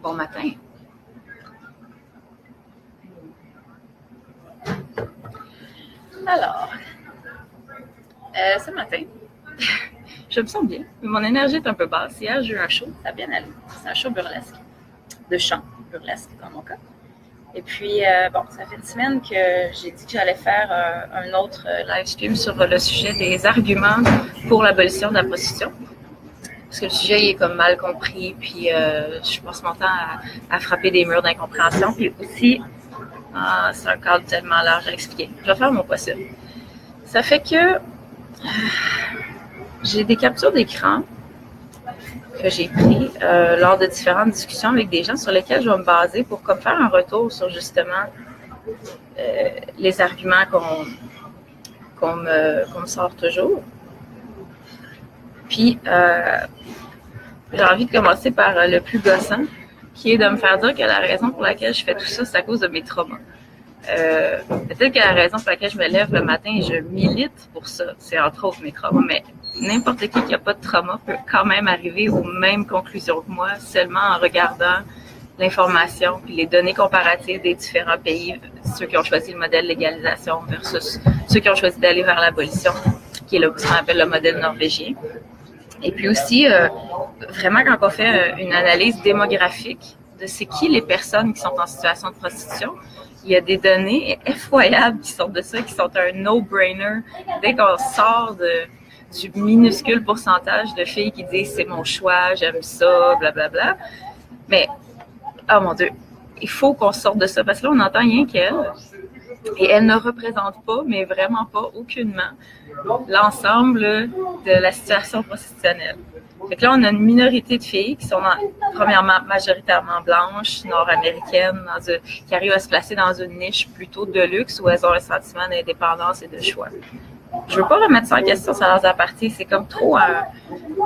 Bon matin. Alors, ce matin, je me sens bien. Mon énergie est un peu basse. Hier, j'ai eu un show, ça a bien allé. C'est un show burlesque, de chant burlesque dans mon cas. Et puis, ça fait une semaine que j'ai dit que j'allais faire un autre live stream sur le sujet des arguments pour l'abolition de la prostitution. Parce que le sujet est comme mal compris, puis je passe mon temps à frapper des murs d'incompréhension. Puis aussi, c'est un cadre tellement large à expliquer. Je vais faire mon possible. Ça fait que j'ai des captures d'écran que j'ai pris lors de différentes discussions avec des gens sur lesquels je vais me baser pour comme faire un retour sur justement les arguments qu'on me sort toujours. Puis, j'ai envie de commencer par le plus gossant, qui est de me faire dire que la raison pour laquelle je fais tout ça, c'est à cause de mes traumas. Peut-être que la raison pour laquelle je me lève le matin et je milite pour ça, c'est entre autres mes traumas, mais n'importe qui n'a pas de trauma peut quand même arriver aux mêmes conclusions que moi, seulement en regardant l'information puis les données comparatives des différents pays, ceux qui ont choisi le modèle de légalisation versus ceux qui ont choisi d'aller vers l'abolition, qui est ce qu'on appelle le modèle norvégien. Et puis aussi, vraiment, quand on fait une analyse démographique de c'est qui les personnes qui sont en situation de prostitution, il y a des données effroyables qui sortent de ça, qui sont un no-brainer. Dès qu'on sort du minuscule pourcentage de filles qui disent « c'est mon choix, j'aime ça, blablabla », mais, oh mon Dieu, il faut qu'on sorte de ça, parce que là, on n'entend rien qu'elle. Et elle ne représente pas, mais vraiment pas, aucunement, l'ensemble de la situation prostitutionnelle. Fait que là, on a une minorité de filles qui sont, premièrement, majoritairement blanches, nord-américaines, qui arrivent à se placer dans une niche plutôt de luxe où elles ont un sentiment d'indépendance et de choix. Je veux pas remettre ça en question, ça leur appartient. C'est comme trop...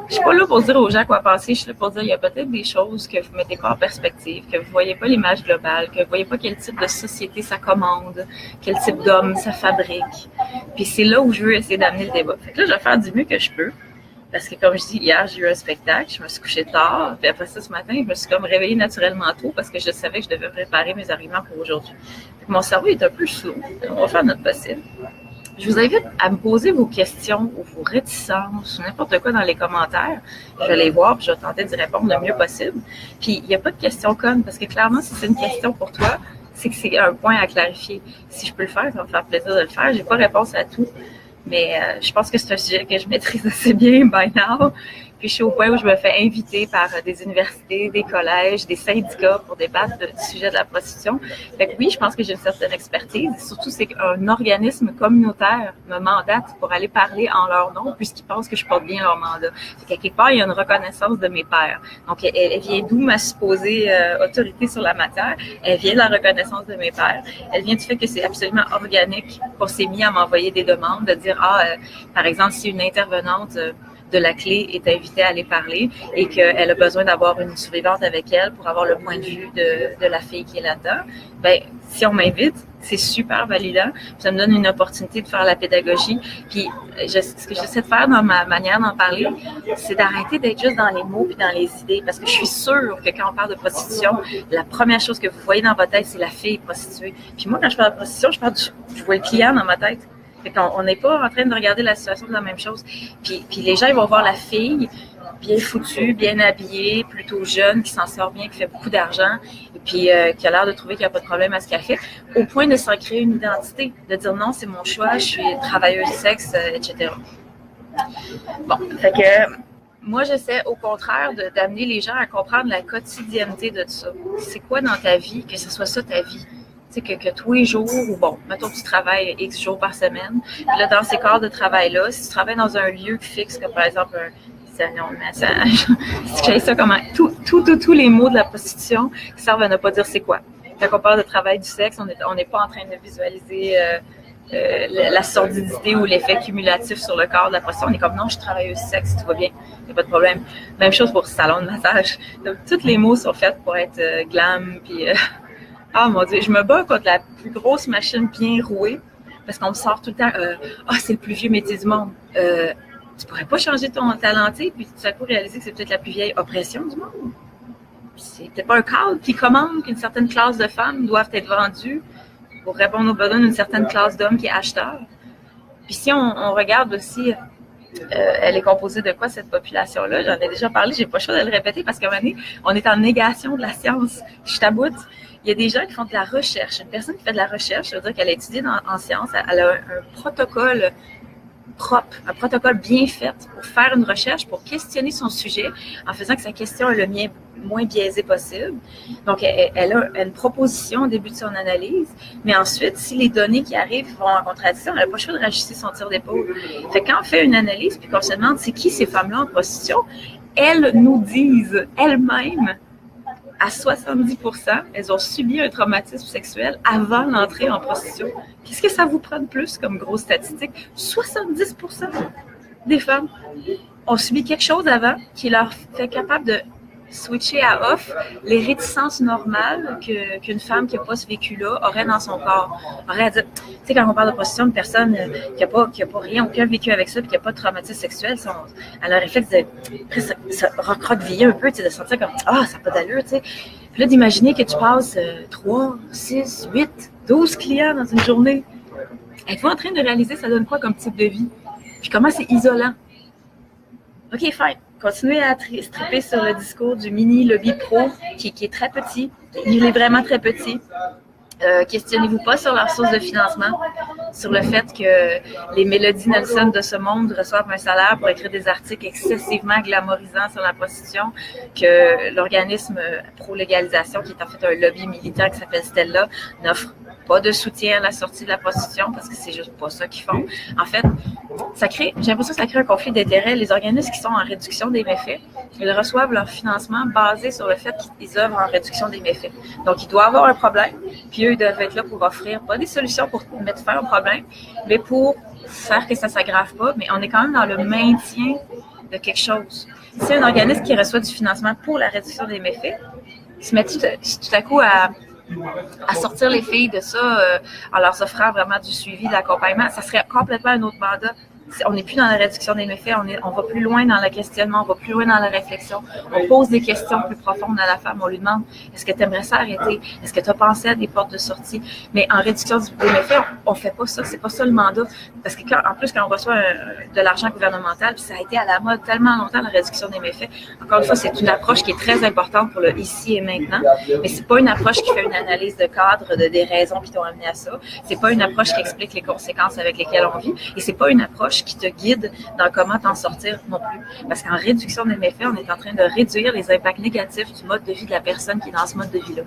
je suis pas là pour dire aux gens quoi penser, je suis là pour dire il y a peut-être des choses que vous mettez pas en perspective, que vous voyez pas l'image globale, que vous voyez pas quel type de société ça commande, quel type d'homme ça fabrique. Puis c'est là où je veux essayer d'amener le débat. Fait que là, je vais faire du mieux que je peux. Parce que comme je dis, hier, j'ai eu un spectacle, je me suis couchée tard, puis après ça, ce matin, je me suis comme réveillée naturellement tôt parce que je savais que je devais préparer mes arguments pour aujourd'hui. Fait que mon cerveau est un peu flou. On va faire notre possible. Je vous invite à me poser vos questions ou vos réticences ou n'importe quoi dans les commentaires. Je vais les voir puis je vais tenter d'y répondre le mieux possible. Puis, il n'y a pas de questions connes parce que clairement, si c'est une question pour toi, c'est que c'est un point à clarifier. Si je peux le faire, ça va me faire plaisir de le faire. J'ai pas réponse à tout, mais je pense que c'est un sujet que je maîtrise assez bien by now. Puis je suis au point où je me fais inviter par des universités, des collèges, des syndicats pour débattre du sujet de la prostitution. Fait que oui, je pense que j'ai une certaine expertise. Et surtout, c'est qu'un organisme communautaire me mandate pour aller parler en leur nom puisqu'ils pensent que je porte bien leur mandat. Fait qu'à quelque part, il y a une reconnaissance de mes pairs. Donc, elle vient d'où ma supposée autorité sur la matière? Elle vient de la reconnaissance de mes pairs. Elle vient du fait que c'est absolument organique qu'on s'est mis à m'envoyer des demandes, de dire, par exemple, si une intervenante de la clé est invitée à aller parler et qu'elle a besoin d'avoir une survivante avec elle pour avoir le point de vue de la fille qui est là-dedans, ben si on m'invite, c'est super validant. Ça me donne une opportunité de faire la pédagogie. Puis ce que j'essaie de faire dans ma manière d'en parler, c'est d'arrêter d'être juste dans les mots puis dans les idées. Parce que je suis sûre que quand on parle de prostitution, la première chose que vous voyez dans votre tête, c'est la fille prostituée. Puis moi, quand je parle de prostitution, je vois le client dans ma tête. Fait qu'on n'est pas en train de regarder la situation de la même chose. Puis les gens, ils vont voir la fille bien foutue, bien habillée, plutôt jeune, qui s'en sort bien, qui fait beaucoup d'argent, et puis qui a l'air de trouver qu'il n'y a pas de problème à ce qu'elle fait, au point de s'en créer une identité, de dire non, c'est mon choix, je suis travailleuse du sexe, etc. Bon, fait que moi, j'essaie au contraire d'amener les gens à comprendre la quotidienneté de tout ça. C'est quoi dans ta vie, que ce soit ça ta vie? Que tous les jours, ou bon, mettons que tu travailles X jours par semaine, puis là, dans ces corps de travail-là, si tu travailles dans un lieu fixe, comme par exemple un massage, si tu fais ça comment, tous les mots de la prostitution servent à ne pas dire c'est quoi. quand on parle de travail du sexe, on n'est pas en train de visualiser la sordidité ou l'effet cumulatif sur le corps de la prostitution. On est comme, non, je travaille au sexe, tout va bien, il n'y a pas de problème. Même chose pour le salon de massage. Donc, tous les mots sont faits pour être glam, puis ah mon Dieu, je me bats contre la plus grosse machine bien rouée, parce qu'on me sort tout le temps, c'est le plus vieux métier du monde. Tu pourrais pas changer ta lentille, puis tout à coup réaliser que c'est peut-être la plus vieille oppression du monde. C'est peut-être pas un cadre qui commande qu'une certaine classe de femmes doivent être vendues pour répondre aux besoins d'une certaine classe d'hommes qui est acheteur. Puis si on regarde aussi, elle est composée de quoi cette population-là? J'en ai déjà parlé, j'ai pas le choix de le répéter parce qu'à un moment donné, on est en négation de la science. Je taboute. Il y a des gens qui font de la recherche. Une personne qui fait de la recherche, ça veut dire qu'elle a étudié en science, elle a un protocole propre, un protocole bien fait pour faire une recherche, pour questionner son sujet en faisant que sa question est le moins biaisée possible. Donc, elle a une proposition au début de son analyse, mais ensuite, si les données qui arrivent vont en contradiction, elle n'a pas le choix de rajuster son tir d'épaule. Fait que quand on fait une analyse, puis qu'on se demande c'est qui ces femmes-là en prostitution, elles nous disent elles-mêmes à 70%, elles ont subi un traumatisme sexuel avant l'entrée en prostitution. Qu'est-ce que ça vous prend de plus comme grosse statistique? 70% des femmes ont subi quelque chose avant qui leur fait capable de switcher à off les réticences normales qu'une femme qui n'a pas ce vécu-là aurait dans son corps. Aurait à dire, tu sais, quand on parle de prostitution, une personne qui n'a pas rien, aucun vécu avec ça, puis qui n'a pas de traumatisme sexuel, elle a un réflexe de ça recroqueviller un peu, tu sais, de sentir comme, ça n'a pas d'allure, tu sais. Puis là, d'imaginer que tu passes 3, 6, 8, 12 clients dans une journée. Êtes-vous en train de réaliser ça donne quoi comme type de vie? Puis comment c'est isolant? OK, fine. Continuez à stripper sur le discours du mini lobby pro qui est très petit. Il est vraiment très petit. Questionnez-vous pas sur leur source de financement, sur le fait que les Mélodie Nelson de ce monde reçoivent un salaire pour écrire des articles excessivement glamorisants sur la prostitution, que l'organisme pro-légalisation, qui est en fait un lobby militant qui s'appelle Stella, n'offre pas de soutien à la sortie de la prostitution parce que c'est juste pas ça qu'ils font. En fait, j'ai l'impression que ça crée un conflit d'intérêts. Les organismes qui sont en réduction des méfaits, ils reçoivent leur financement basé sur le fait qu'ils œuvrent en réduction des méfaits. Donc, il doit y avoir un problème, puis eux, ils doivent être là pour offrir pas des solutions pour mettre fin au problème, mais pour faire que ça s'aggrave pas. Mais on est quand même dans le maintien de quelque chose. Si un organisme qui reçoit du financement pour la réduction des méfaits se met tout à coup à sortir les filles de ça en leur offrant vraiment du suivi, de l'accompagnement, ça serait complètement un autre mandat. On n'est plus dans la réduction des méfaits, on va plus loin dans le questionnement, on va plus loin dans la réflexion. On pose des questions plus profondes à la femme, on lui demande est-ce que tu aimerais ça arrêter? Est-ce que tu as pensé à des portes de sortie? Mais en réduction des méfaits, on fait pas ça, c'est pas ça le mandat. Parce que en plus, quand on reçoit de l'argent gouvernemental, puis ça a été à la mode tellement longtemps, la réduction des méfaits, encore une fois, c'est une approche qui est très importante pour le ici et maintenant, mais c'est pas une approche qui fait une analyse de cadre des raisons qui t'ont amené à ça. C'est pas une approche qui explique les conséquences avec lesquelles on vit, et c'est pas une approche qui te guide dans comment t'en sortir non plus. Parce qu'en réduction des méfaits, on est en train de réduire les impacts négatifs du mode de vie de la personne qui est dans ce mode de vie-là.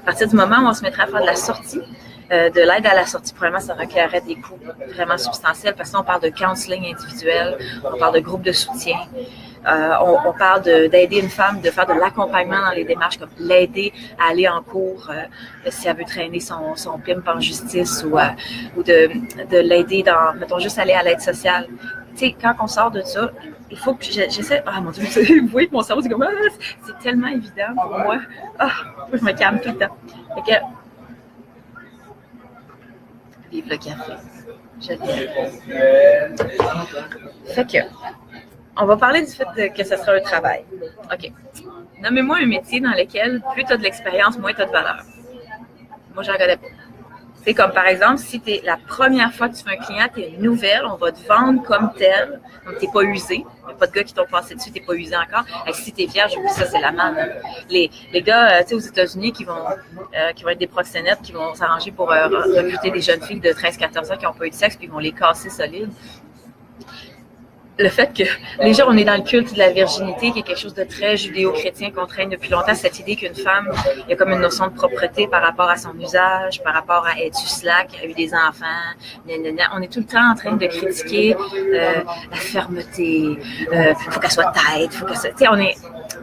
À partir du moment où on se mettrait à faire de la sortie, de l'aide à la sortie, probablement, ça requerrait des coûts vraiment substantiels parce qu'on parle de counseling individuel, on parle de groupes de soutien, on parle d'aider une femme, de faire de l'accompagnement dans les démarches, comme l'aider à aller en cours si elle veut traîner son pimp en justice ou de l'aider dans, mettons, juste aller à l'aide sociale. Tu sais, quand on sort de ça, il faut que j'essaie. Ah mon Dieu, vous voyez, mon cerveau, c'est comme, c'est tellement évident pour moi. Je me calme tout le temps. Fait que, vive le café. Je l'aime. Fait que, on va parler du fait que ce sera un travail. OK. Nommez-moi un métier dans lequel plus tu as de l'expérience, moins tu as de valeur. Moi, je n'en connais pas. C'est comme, par exemple, si tu es la première fois que tu fais un client, tu es nouvelle, on va te vendre comme tel, donc tu n'es pas usé. Il n'y a pas de gars qui t'ont passé dessus, tu n'es pas usé encore. Et si tu es vierge, ça, c'est la manne. Les gars, tu sais, aux États-Unis, qui vont être des proxénètes, qui vont s'arranger pour recruter des jeunes filles de 13-14 ans qui n'ont pas eu de sexe, puis ils vont les casser solides. Le fait que les gens, on est dans le culte de la virginité, qui est quelque chose de très judéo-chrétien qu'on traîne depuis longtemps, cette idée qu'une femme, il y a comme une notion de propreté par rapport à son usage, par rapport à être slack, a eu des enfants, on est tout le temps en train de critiquer la fermeté, faut qu'elle soit tight, faut qu'elle soit... Tu sais,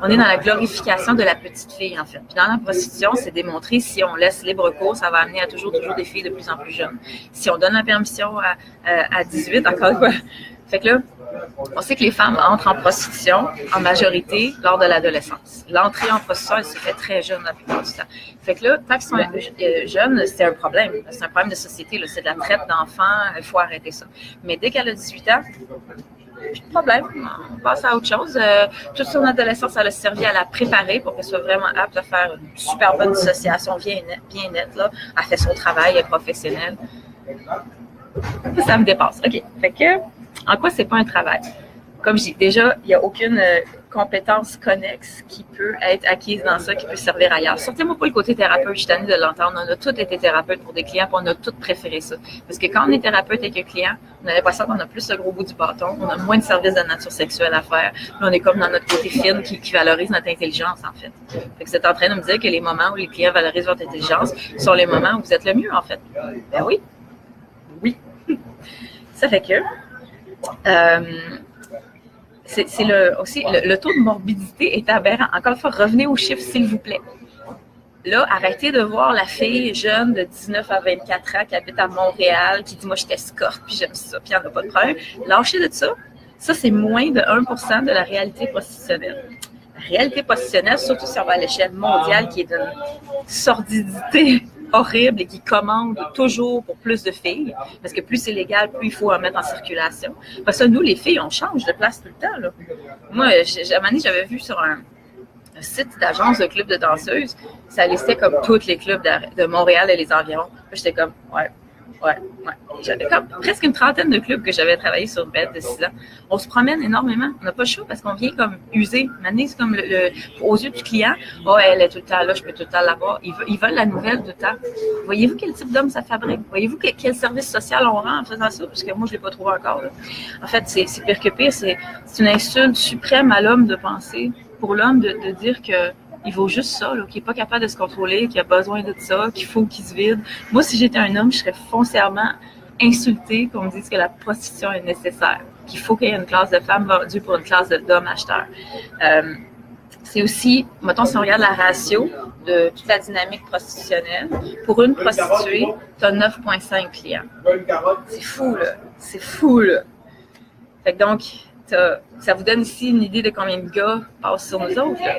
on est dans la glorification de la petite fille, en fait. Puis dans la prostitution, c'est démontré, si on laisse libre cours, ça va amener à toujours des filles de plus en plus jeunes. Si on donne la permission à 18, encore une fois. Fait que là, on sait que les femmes entrent en prostitution en majorité lors de l'adolescence. L'entrée en prostitution, elle se fait très jeune la plupart du temps. Fait que là, tant qu'ils sont jeunes, c'est un problème. C'est un problème de société. Là. C'est de la traite d'enfants. Il faut arrêter ça. Mais dès qu'elle a 18 ans, plus de problème. On passe à autre chose. Toute son adolescence, elle a servi à la préparer pour qu'elle soit vraiment apte à faire une super bonne dissociation bien nette. Là. Elle fait son travail, elle est professionnelle. Ça me dépasse. OK. Fait que, en quoi c'est pas un travail? Comme je dis, déjà, il n'y a aucune compétence connexe qui peut être acquise dans ça, qui peut servir ailleurs. Sortez-moi pas le côté thérapeute, je suis tannée de l'entendre. On a tous été thérapeutes pour des clients, puis on a tous préféré ça. Parce que quand on est thérapeute avec un client, on a l'impression qu'on a plus le gros bout du bâton, on a moins de services de nature sexuelle à faire, puis on est comme dans notre côté fine qui valorise notre intelligence, en fait. Fait que vous êtes en train de me dire que les moments où les clients valorisent votre intelligence sont les moments où vous êtes le mieux, en fait. Ben oui. Oui. Ça fait que... c'est aussi le taux de morbidité est aberrant. Encore une fois, revenez aux chiffres, s'il vous plaît. Là, arrêtez de voir la fille jeune de 19 à 24 ans qui habite à Montréal, qui dit « Moi, je t'escorte, puis j'aime ça, puis il n'y en a pas de problème. » Lâchez de ça. Ça, c'est moins de 1% de la réalité prostitutionnelle. La réalité prostitutionnelle, surtout si on va à l'échelle mondiale, qui est d'une sordidité horrible et qui commande toujours pour plus de filles, parce que plus c'est légal, plus il faut en mettre en circulation. Parce que nous, les filles, on change de place tout le temps. Là. Moi, à un moment donné, j'avais vu sur un site d'agence de clubs de danseuses, ça listait comme tous les clubs de Montréal et les environs. J'étais comme, ouais. J'avais comme presque une trentaine de clubs que j'avais travaillé sur une période de 6 ans. On se promène énormément. On n'a pas le choix parce qu'on vient comme user. Maintenant, c'est comme aux yeux du client. Oh, elle est tout le temps là, je peux tout le temps l'avoir. Ils veulent la nouvelle tout le temps. Voyez-vous quel type d'homme ça fabrique? Voyez-vous quel service social on rend en faisant ça? Parce que moi, je ne l'ai pas trouvé encore. Là. En fait, c'est pire que pire. C'est une insulte suprême à l'homme de penser. Pour l'homme de dire que il vaut juste ça, qu'il n'est pas capable de se contrôler, qu'il a besoin de ça, qu'il faut qu'il se vide. Moi, si j'étais un homme, je serais foncièrement insultée qu'on me dise que la prostitution est nécessaire, qu'il faut qu'il y ait une classe de femmes vendues pour une classe d'hommes acheteurs. C'est aussi, mettons, si on regarde la ratio de toute la dynamique prostitutionnelle, pour une prostituée, tu as 9,5 clients. C'est fou, là. C'est fou, là. Fait que donc, ça vous donne ici une idée de combien de gars passent sur nous autres, là.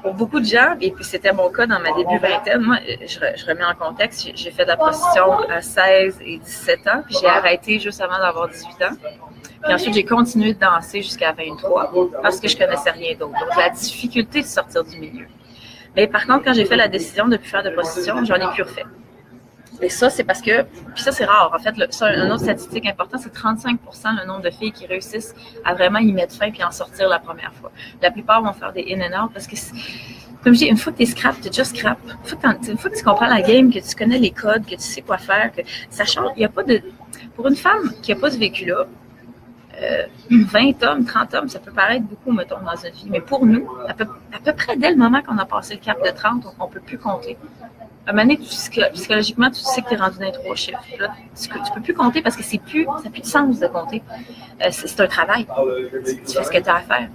Pour beaucoup de gens, et puis c'était mon cas dans ma début vingtaine, moi, je remets en contexte, j'ai fait de la prostitution à 16 et 17 ans, puis j'ai arrêté juste avant d'avoir 18 ans. Puis ensuite, j'ai continué de danser jusqu'à 23 parce que je connaissais rien d'autre. Donc, la difficulté de sortir du milieu. Mais par contre, quand j'ai fait la décision de ne plus faire de prostitution, j'en ai plus refait. Et ça, c'est parce que, puis ça, c'est rare. En fait, une autre statistique importante, c'est 35% le nombre de filles qui réussissent à vraiment y mettre fin puis en sortir la première fois. La plupart vont faire des in and out parce que, comme je dis, une fois que tu es scrap, tu es déjà scrap. Une fois que tu comprends la game, que tu connais les codes, que tu sais quoi faire, que ça change. Il n'y a pas de. Pour une femme qui n'a pas ce vécu-là, 20 hommes, 30 hommes, ça peut paraître beaucoup, mettons, dans une vie. Mais pour nous, à peu près dès le moment qu'on a passé le cap de 30, on ne peut plus compter. À un moment donné, psychologiquement, tu sais que tu es rendu dans les 3 chiffres. Là, tu ne peux plus compter parce que ça n'a plus de sens de compter. C'est un travail. Tu fais ce que tu as à faire.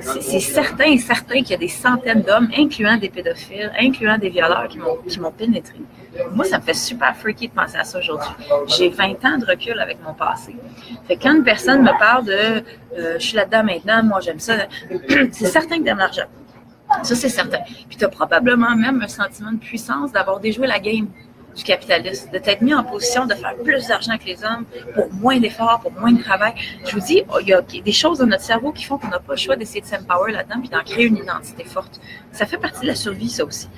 C'est certain et certain qu'il y a des centaines d'hommes, incluant des pédophiles, incluant des violeurs, qui m'ont pénétré. Moi, ça me fait super freaky de penser à ça aujourd'hui. J'ai 20 ans de recul avec mon passé. Fait que quand une personne me parle de je suis là-dedans maintenant, moi j'aime ça, c'est certain que t'aimes l'argent. Ça, c'est certain. Puis tu as probablement même un sentiment de puissance d'avoir déjoué la game du capitalisme, de t'être mis en position de faire plus d'argent que les hommes pour moins d'efforts, pour moins de travail. Je vous dis, il y a des choses dans notre cerveau qui font qu'on n'a pas le choix d'essayer de s'empower là-dedans puis d'en créer une identité forte. Ça fait partie de la survie, ça aussi.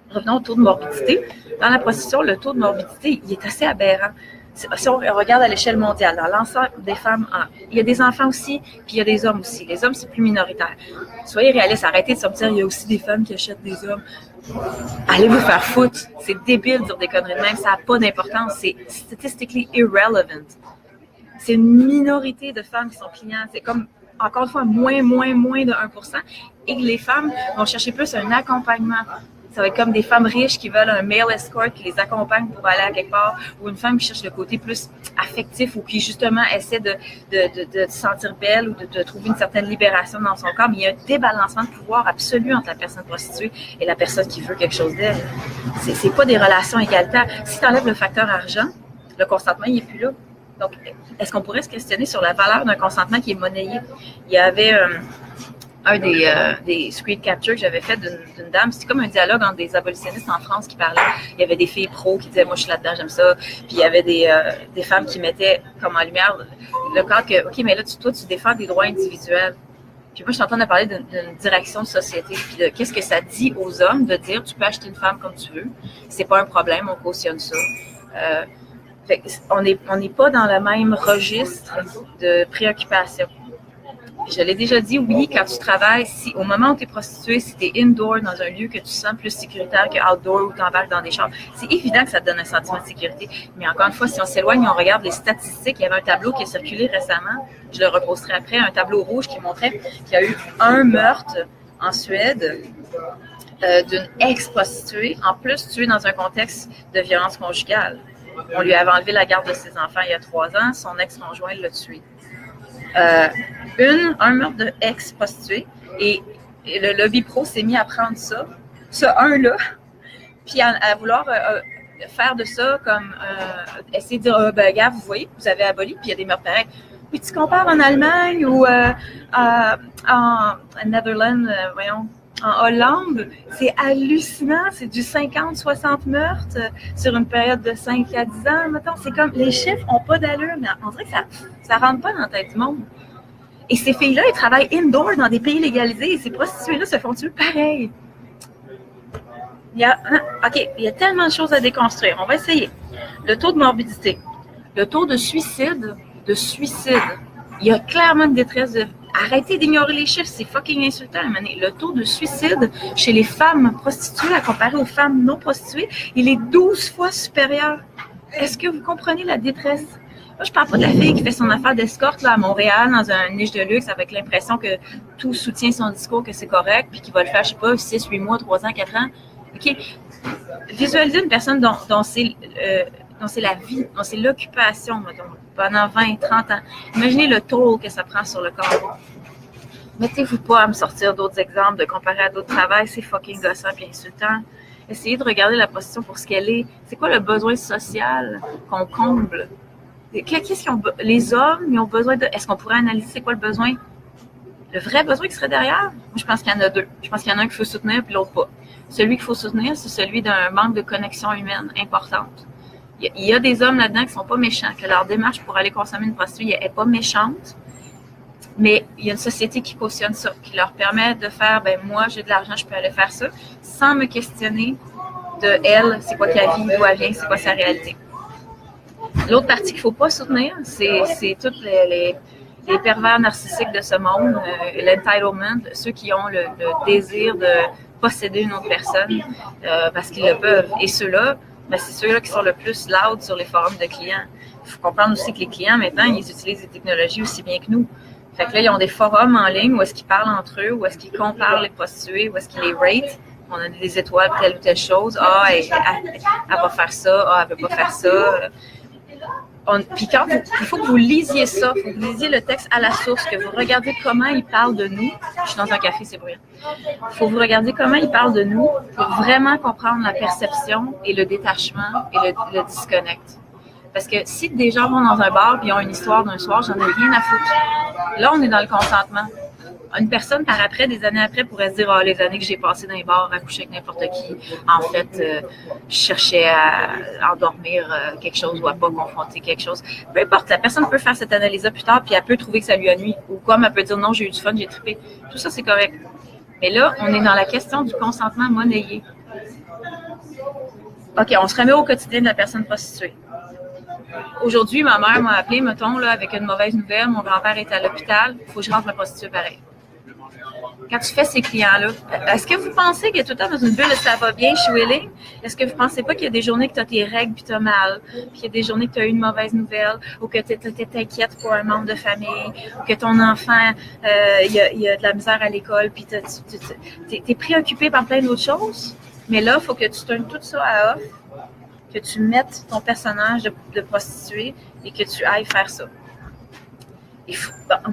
Revenons au taux de morbidité. Dans la prostitution, le taux de morbidité, il est assez aberrant. Si on regarde à l'échelle mondiale, dans l'ensemble des femmes, il y a des enfants aussi, puis il y a des hommes aussi. Les hommes, c'est plus minoritaire. Soyez réalistes, arrêtez de se dire, il y a aussi des femmes qui achètent des hommes. Allez vous faire foutre. C'est débile de dire des conneries de même, ça n'a pas d'importance. C'est statistically irrelevant. C'est une minorité de femmes qui sont clientes. C'est comme, encore une fois, moins de 1%. Et les femmes vont chercher plus un accompagnement Ça va être comme des femmes riches qui veulent un male escort qui les accompagne pour aller à quelque part, ou une femme qui cherche le côté plus affectif ou qui justement essaie de se sentir belle ou de trouver une certaine libération dans son corps. Mais il y a un débalancement de pouvoir absolu entre la personne prostituée et la personne qui veut quelque chose d'elle. C'est pas des relations égalitaires. Si tu enlèves le facteur argent, le consentement, il n'est plus là. Donc, est-ce qu'on pourrait se questionner sur la valeur d'un consentement qui est monnayé? Il y avait un des screen captures que j'avais fait d'une dame. C'était comme un dialogue entre des abolitionnistes en France qui parlaient. Il y avait des filles pro qui disaient « Moi, je suis là-dedans, j'aime ça. » Puis il y avait des femmes qui mettaient comme en lumière le cadre que « OK, mais là, toi, tu défends des droits individuels. » Puis moi, je suis en train de parler d'une direction de société, puis de qu'est-ce que ça dit aux hommes de dire « Tu peux acheter une femme comme tu veux. C'est pas un problème, on cautionne ça. » On n'est pas dans le même registre de préoccupation. Puis je l'ai déjà dit, oui, quand tu travailles, si au moment où tu es prostituée, si tu es indoor dans un lieu que tu sens plus sécuritaire que outdoor ou tu embarques dans des chambres, c'est évident que ça te donne un sentiment de sécurité. Mais encore une fois, si on s'éloigne et on regarde les statistiques, il y avait un tableau qui a circulé récemment, je le reposterai après, un tableau rouge qui montrait qu'il y a eu un meurtre en Suède d'une ex-prostituée, en plus tuée dans un contexte de violence conjugale. On lui avait enlevé la garde de ses enfants il y a 3 ans, son ex-conjoint l'a tué. Un meurtre de ex-prostituée, et le lobby pro s'est mis à prendre ça, ce un-là, puis à vouloir faire de ça comme essayer de dire ben gars, vous voyez, vous avez aboli, puis il y a des meurtres pareils. Puis tu compares en Allemagne ou en Netherlands, en Hollande, c'est hallucinant, c'est du 50-60 meurtres sur une période de 5 à 10 ans, mettons. C'est comme, les chiffres n'ont pas d'allure, mais on dirait que ça rentre pas dans la tête du monde. Et ces filles-là, elles travaillent indoor dans des pays légalisés, et ces prostituées-là se font tuer pareil. Il y a tellement de choses à déconstruire. On va essayer. Le taux de morbidité, le taux de suicide, il y a clairement une détresse de... Arrêtez d'ignorer les chiffres, c'est fucking insultant. Le taux de suicide chez les femmes prostituées à comparer aux femmes non prostituées, il est 12 fois supérieur. Est-ce que vous comprenez la détresse? Moi, je parle pas de la fille qui fait son affaire d'escorte là, à Montréal, dans un niche de luxe, avec l'impression que tout soutient son discours, que c'est correct, puis qu'il va le faire, je sais pas, 6, 8 mois, 3 ans, 4 ans. OK. Visualisez une personne dont c'est la vie, dont c'est l'occupation, pendant 20, 30 ans. Imaginez le toll que ça prend sur le corps. Mettez-vous pas à me sortir d'autres exemples, de comparer à d'autres travails, c'est fucking gossant et insultant. Essayez de regarder la prostitution pour ce qu'elle est. C'est quoi le besoin social qu'on comble? Qu'est-ce qu'ils ont, les hommes, ils ont besoin de... Est-ce qu'on pourrait analyser c'est quoi le besoin? Le vrai besoin qui serait derrière? Moi, je pense qu'il y en a deux. Je pense qu'il y en a un qu'il faut soutenir puis l'autre pas. Celui qu'il faut soutenir, c'est celui d'un manque de connexion humaine importante. Il y a des hommes là-dedans qui sont pas méchants, que leur démarche pour aller consommer une prostituée n'est pas méchante, mais il y a une société qui cautionne ça, qui leur permet de faire, ben moi, j'ai de l'argent, je peux aller faire ça, sans me questionner de elle, c'est quoi qu'elle vit, d'où elle vient, c'est quoi sa réalité. L'autre partie qu'il ne faut pas soutenir, c'est toutes les pervers narcissiques de ce monde, l'entitlement, ceux qui ont le désir de posséder une autre personne parce qu'ils le peuvent. Et ceux-là, ben, c'est ceux-là qui sont le plus loud sur les forums de clients. Il faut comprendre aussi que les clients, maintenant, ils utilisent les technologies aussi bien que nous. Fait que là, ils ont des forums en ligne où est-ce qu'ils parlent entre eux, où est-ce qu'ils comparent les prostituées, où est-ce qu'ils les ratent. On a des étoiles, telle ou telle chose. Ah, elle va faire ça. Ah, elle ne veut pas faire ça. Puis quand il faut que vous lisiez ça, il faut que vous lisiez le texte à la source, que vous regardiez comment il parle de nous. Je suis dans un café, c'est bruyant. Il faut que vous regardiez comment il parle de nous pour vraiment comprendre la perception et le détachement et le disconnect. Parce que si des gens vont dans un bar et ils ont une histoire d'un soir, j'en ai rien à foutre. Là, on est dans le consentement. Une personne, par après, des années après, pourrait se dire « Ah, les années que j'ai passées dans les bars à coucher avec n'importe qui, en fait, je cherchais à endormir quelque chose ou à pas confronter quelque chose. » Peu importe, la personne peut faire cette analyse-là plus tard, puis elle peut trouver que ça lui a nuit. Ou comme elle peut dire « Non, j'ai eu du fun, j'ai trippé. » Tout ça, c'est correct. Mais là, on est dans la question du consentement monnayé. OK, on se remet au quotidien de la personne prostituée. Aujourd'hui, ma mère m'a appelé, mettons, là, avec une mauvaise nouvelle. Mon grand-père est à l'hôpital. Il faut que je rentre me prostituer pareil. Quand tu fais ces clients-là, est-ce que vous pensez que tout le temps dans une bulle, ça va bien chez Willing? Est-ce que vous pensez pas qu'il y a des journées que tu as tes règles puis tu as mal, puis qu'il y a des journées que tu as eu une mauvaise nouvelle, ou que tu t'inquiètes pour un membre de famille, ou que ton enfant, il y a de la misère à l'école, puis tu es préoccupé par plein d'autres choses? Mais là, il faut que tu tournes tout ça à off, que tu mettes ton personnage de prostituée et que tu ailles faire ça.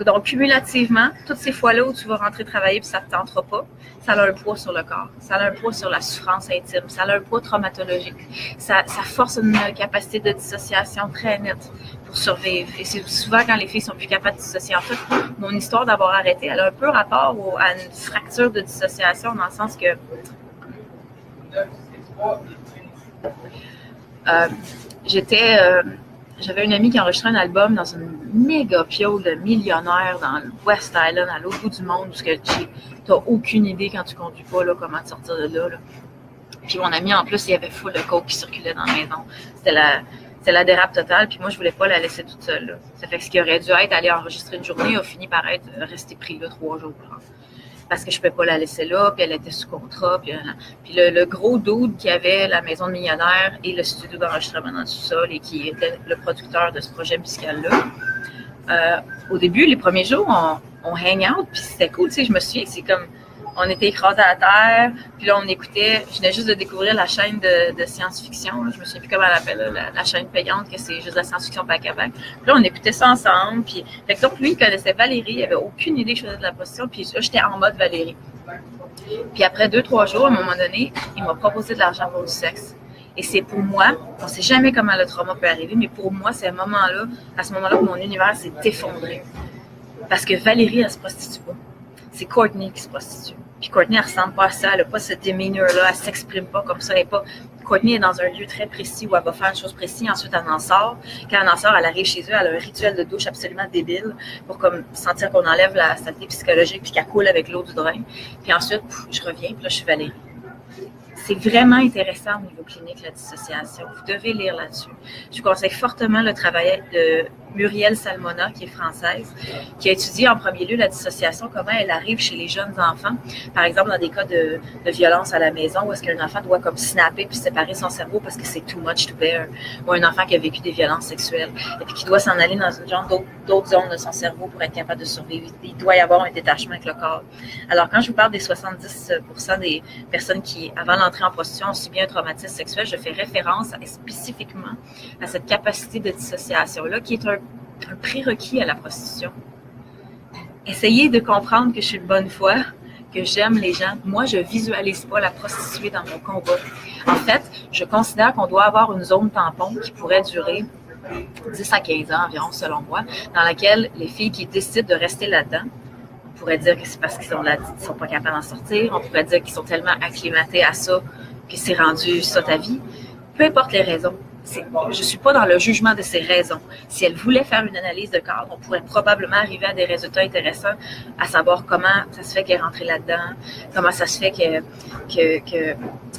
Donc, cumulativement, toutes ces fois-là où tu vas rentrer travailler et ça ne te tentera pas, ça a un poids sur le corps, ça a un poids sur la souffrance intime, ça a un poids traumatologique. Ça force une capacité de dissociation très nette pour survivre. Et c'est souvent quand les filles sont plus capables de dissocier. En fait, mon histoire d'avoir arrêté, elle a un peu rapport à une fracture de dissociation dans le sens que j'avais une amie qui enregistrait un album dans une méga piole de millionnaire dans le West Island, à l'autre bout du monde, où tu n'as aucune idée quand tu ne conduis pas là, comment te sortir de là. Puis mon amie, en plus, il y avait full de coke qui circulait dans la maison. C'était la dérape totale, puis moi, je voulais pas la laisser toute seule. Là. Ça fait que ce qui aurait dû être aller enregistrer une journée a fini par être rester pris là 3 jours. Là. Parce que je ne pouvais pas la laisser là, puis elle était sous contrat. Puis le gros dude qui avait la maison de millionnaire et le studio d'enregistrement dans le sous-sol et qui était le producteur de ce projet musical-là. Au début, les premiers jours, on hang out, puis c'était cool, tu sais, je me souviens que c'est comme, on était écrasés à terre, puis là, on écoutait, je venais juste de découvrir la chaîne de science-fiction, là, je me souviens plus comment elle appelle, la chaîne payante, que c'est juste la science-fiction back-à-back. Puis là, on écoutait ça ensemble, puis fait que donc, lui, il connaissait Valérie, il avait aucune idée que je faisais de la prostitution, puis là, j'étais en mode Valérie. Puis après 2-3 jours, à un moment donné, il m'a proposé de l'argent pour du sexe. Et c'est pour moi, on ne sait jamais comment le trauma peut arriver, mais pour moi, c'est à ce moment-là, où mon univers s'est effondré. Parce que Valérie, elle ne se prostitue pas. C'est Courtney qui se prostitue. Puis Courtney, elle ne ressemble pas à ça, elle n'a pas ce demeanor-là, elle ne s'exprime pas comme ça. Courtney est dans un lieu très précis où elle va faire une chose précise, ensuite elle en sort. Quand elle en sort, elle arrive chez eux, elle a un rituel de douche absolument débile pour comme sentir qu'on enlève la saleté psychologique puis qu'elle coule avec l'eau du drain. Puis ensuite, je reviens, puis là, je suis Valérie. C'est vraiment intéressant au niveau clinique, la dissociation. Vous devez lire là-dessus. Je vous conseille fortement le travail de Muriel Salmona, qui est française, qui a étudié en premier lieu la dissociation, comment elle arrive chez les jeunes enfants. Par exemple, dans des cas de violence à la maison, où est-ce qu'un enfant doit comme snapper puis séparer son cerveau parce que c'est too much to bear. Ou un enfant qui a vécu des violences sexuelles et puis qui doit s'en aller dans une genre d'autres zones de son cerveau pour être capable de survivre. Il doit y avoir un détachement avec le corps. Alors, quand je vous parle des 70% des personnes qui, avant l'entrée en prostitution, ont subi un traumatisme sexuel, je fais référence spécifiquement à cette capacité de dissociation-là qui est un prérequis à la prostitution. Essayez de comprendre que je suis de bonne foi, que j'aime les gens. Moi, je visualise pas la prostituée dans mon combat. En fait, je considère qu'on doit avoir une zone tampon qui pourrait durer 10 à 15 ans environ, selon moi, dans laquelle les filles qui décident de rester là-dedans, on pourrait dire que c'est parce qu'ils sont pas capables d'en sortir, on pourrait dire qu'ils sont tellement acclimatés à ça que c'est rendu ça ta vie. Peu importe les raisons. Je ne suis pas dans le jugement de ces raisons. Si elle voulait faire une analyse de corps, on pourrait probablement arriver à des résultats intéressants, à savoir comment ça se fait qu'elle est rentrée là-dedans, comment ça se fait qu'elle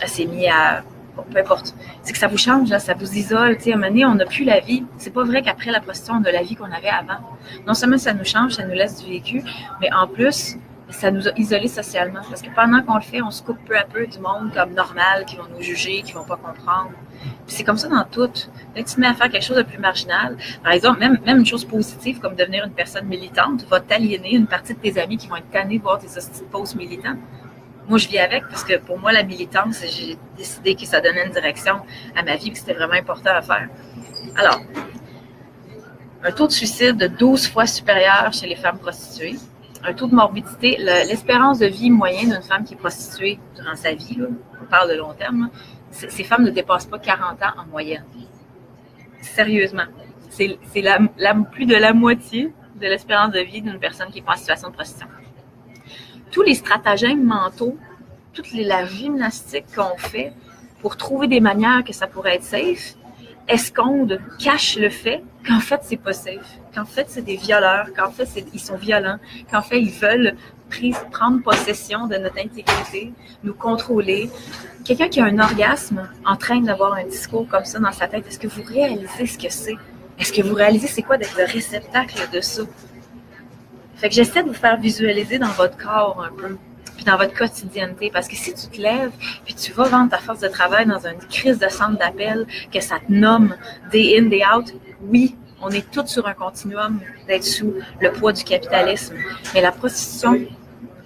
s'est mise à... Bon, peu importe. C'est que ça vous change, là, ça vous isole. À un moment donné, on n'a plus la vie. C'est pas vrai qu'après la prostitution, on a la vie qu'on avait avant. Non seulement ça nous change, ça nous laisse du vécu, mais en plus... ça nous a isolés socialement. Parce que pendant qu'on le fait, on se coupe peu à peu du monde comme normal, qui vont nous juger, qui vont pas comprendre. Puis c'est comme ça dans tout. Dès que tu te mets à faire quelque chose de plus marginal, par exemple, même une chose positive comme devenir une personne militante, va t'aliéner une partie de tes amis qui vont être tannés de voir tes hosties de posts militants. Moi, je vis avec parce que pour moi, la militance, j'ai décidé que ça donnait une direction à ma vie et que c'était vraiment important à faire. Alors, un taux de suicide de 12 fois supérieur chez les femmes prostituées. Un taux de morbidité, l'espérance de vie moyenne d'une femme qui est prostituée durant sa vie, là, on parle de long terme, ces femmes ne dépassent pas 40 ans en moyenne. Sérieusement. C'est plus de la moitié de l'espérance de vie d'une personne qui est en situation de prostitution. Tous les stratagèmes mentaux, toute la gymnastique qu'on fait pour trouver des manières que ça pourrait être safe, esconde, cache le fait qu'en fait, c'est pas safe, qu'en fait, c'est des violeurs, qu'en fait, ils sont violents, qu'en fait, ils veulent prendre possession de notre intégrité, nous contrôler. Quelqu'un qui a un orgasme en train d'avoir un discours comme ça dans sa tête, est-ce que vous réalisez ce que c'est? Est-ce que vous réalisez c'est quoi d'être le réceptacle de ça? Fait que j'essaie de vous faire visualiser dans votre corps un peu, puis dans votre quotidienneté, parce que si tu te lèves, puis tu vas vendre ta force de travail dans une crise de centre d'appel, que ça te nomme day in, day out, oui, on est tous sur un continuum d'être sous le poids du capitalisme. Mais la prostitution,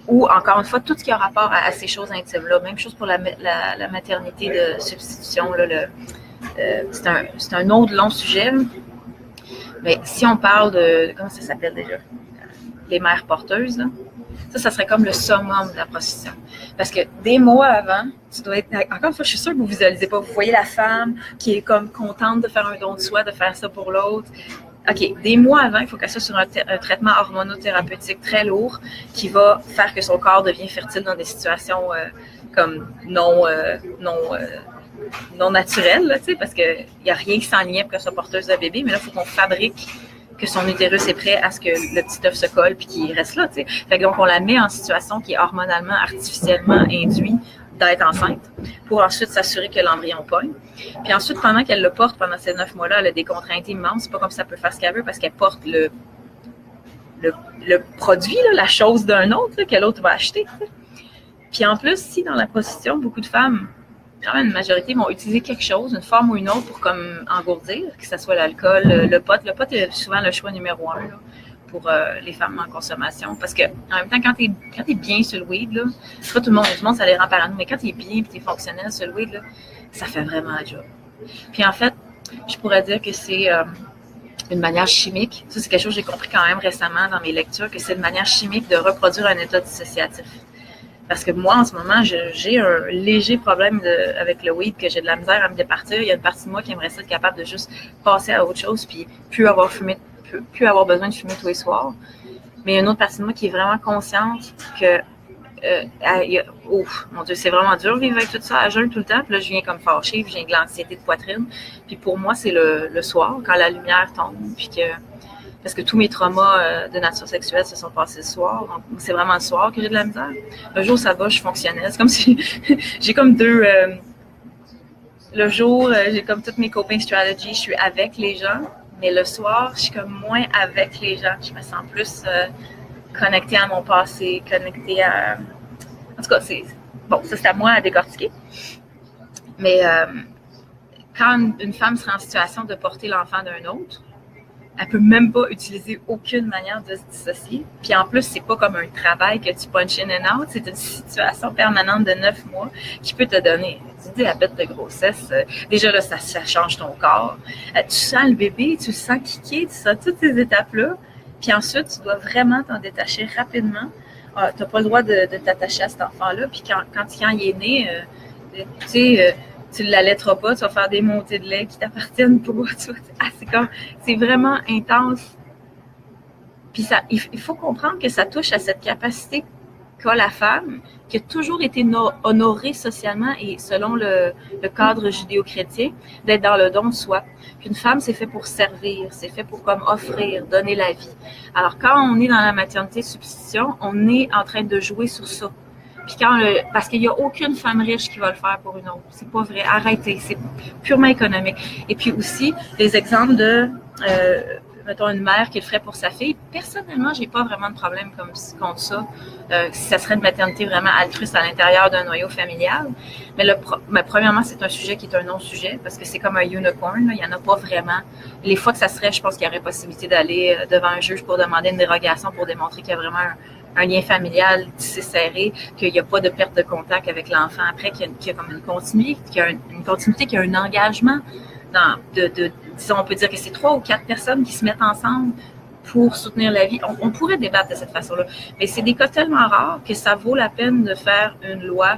ou encore une fois, tout ce qui a rapport à ces choses intimes-là. Même chose pour la maternité de substitution. Là, c'est un autre long sujet. Mais si on parle de, comment ça s'appelle déjà? Les mères porteuses, là. Ça serait comme le summum de la prostitution. Parce que des mois avant, tu dois être... Encore une fois, je suis sûre que vous ne visualisez pas. Vous voyez la femme qui est comme contente de faire un don de soi, de faire ça pour l'autre. OK, des mois avant, il faut qu'elle soit sur un traitement hormonothérapeutique très lourd qui va faire que son corps devient fertile dans des situations comme non naturelles, là, parce qu'il n'y a rien qui s'enligne pour qu'elle soit porteuse de bébé, mais là, il faut qu'on fabrique que son utérus est prêt à ce que le petit œuf se colle puis qu'il reste là. Fait que donc, on la met en situation qui est hormonalement, artificiellement induite d'être enceinte pour ensuite s'assurer que l'embryon pogne. Puis ensuite, pendant qu'elle le porte, pendant ces 9 mois-là, elle a des contraintes immenses. C'est pas comme ça qu'elle peut faire ce qu'elle veut parce qu'elle porte le produit, là, la chose d'un autre là, que l'autre va acheter. T'sais. Puis en plus, si dans la prostitution, beaucoup de femmes, quand même une majorité, vont utiliser quelque chose, une forme ou une autre pour comme engourdir, que ce soit l'alcool, le pot. Le pot est souvent le choix numéro 1 là, pour les femmes en consommation. Parce que en même temps, quand t'es bien sur le weed, là, c'est pas tout le monde, ça les rend parano, mais quand t'es bien et t'es fonctionnel sur le weed, là, ça fait vraiment un job. Puis en fait, je pourrais dire que c'est une manière chimique. Ça, c'est quelque chose que j'ai compris quand même récemment dans mes lectures, que c'est une manière chimique de reproduire un état dissociatif. Parce que moi, en ce moment, j'ai un léger problème avec le weed, que j'ai de la misère à me départir. Il y a une partie de moi qui aimerait être capable de juste passer à autre chose puis plus avoir besoin de fumer tous les soirs. Mais il y a une autre partie de moi qui est vraiment consciente que mon Dieu, c'est vraiment dur de vivre avec tout ça à jeun tout le temps. Puis là, je viens comme fâchée, puis je viens de l'anxiété de poitrine. Puis pour moi, c'est le soir, quand la lumière tombe, puis parce que tous mes traumas de nature sexuelle se sont passés le soir. Donc, c'est vraiment le soir que j'ai de la misère. Le jour, ça va, je suis fonctionnelle. C'est comme si j'ai comme deux... le jour, j'ai comme toutes mes coping strategies, je suis avec les gens. Mais le soir, je suis comme moins avec les gens. Je me sens plus connectée à mon passé, connectée à... En tout cas, c'est à moi à décortiquer. Mais quand une femme sera en situation de porter l'enfant d'un autre, elle peut même pas utiliser aucune manière de se dissocier. Puis en plus, c'est pas comme un travail que tu punch in and out, c'est une situation permanente de 9 mois qui peut te donner des diabète de grossesse. Déjà là, ça change ton corps. Tu sens le bébé, tu le sens kicker, tu sens toutes ces étapes-là. Puis ensuite, tu dois vraiment t'en détacher rapidement. Tu n'as pas le droit de t'attacher à cet enfant-là. Puis quand il est né, tu ne l'allaiteras pas, tu vas faire des montées de lait qui t'appartiennent pour c'est vraiment intense. Puis il faut comprendre que ça touche à cette capacité qu'a la femme, qui a toujours été honorée socialement et selon le cadre judéo-chrétien, d'être dans le don de soi. Qu'une femme, c'est fait pour servir, c'est fait pour comme offrir, donner la vie. Alors quand on est dans la maternité substitution, on est en train de jouer sur ça. Puis parce qu'il n'y a aucune femme riche qui va le faire pour une autre. C'est pas vrai. Arrêtez. C'est purement économique. Et puis aussi, les exemples de, mettons, une mère qui le ferait pour sa fille. Personnellement, j'ai pas vraiment de problème contre ça. Si ça serait une maternité vraiment altruiste à l'intérieur d'un noyau familial. Mais premièrement, c'est un sujet qui est un non-sujet parce que c'est comme un unicorn. Là. Il n'y en a pas vraiment. Les fois que ça serait, je pense qu'il y aurait possibilité d'aller devant un juge pour demander une dérogation pour démontrer qu'il y a vraiment un lien familial tissé serré, qu'il n'y a pas de perte de contact avec l'enfant après, qu'il y a comme une continuité, qu'il y a un engagement disons, on peut dire que c'est 3 ou 4 personnes qui se mettent ensemble pour soutenir la vie. On pourrait débattre de cette façon-là, mais c'est des cas tellement rares que ça vaut la peine de faire une loi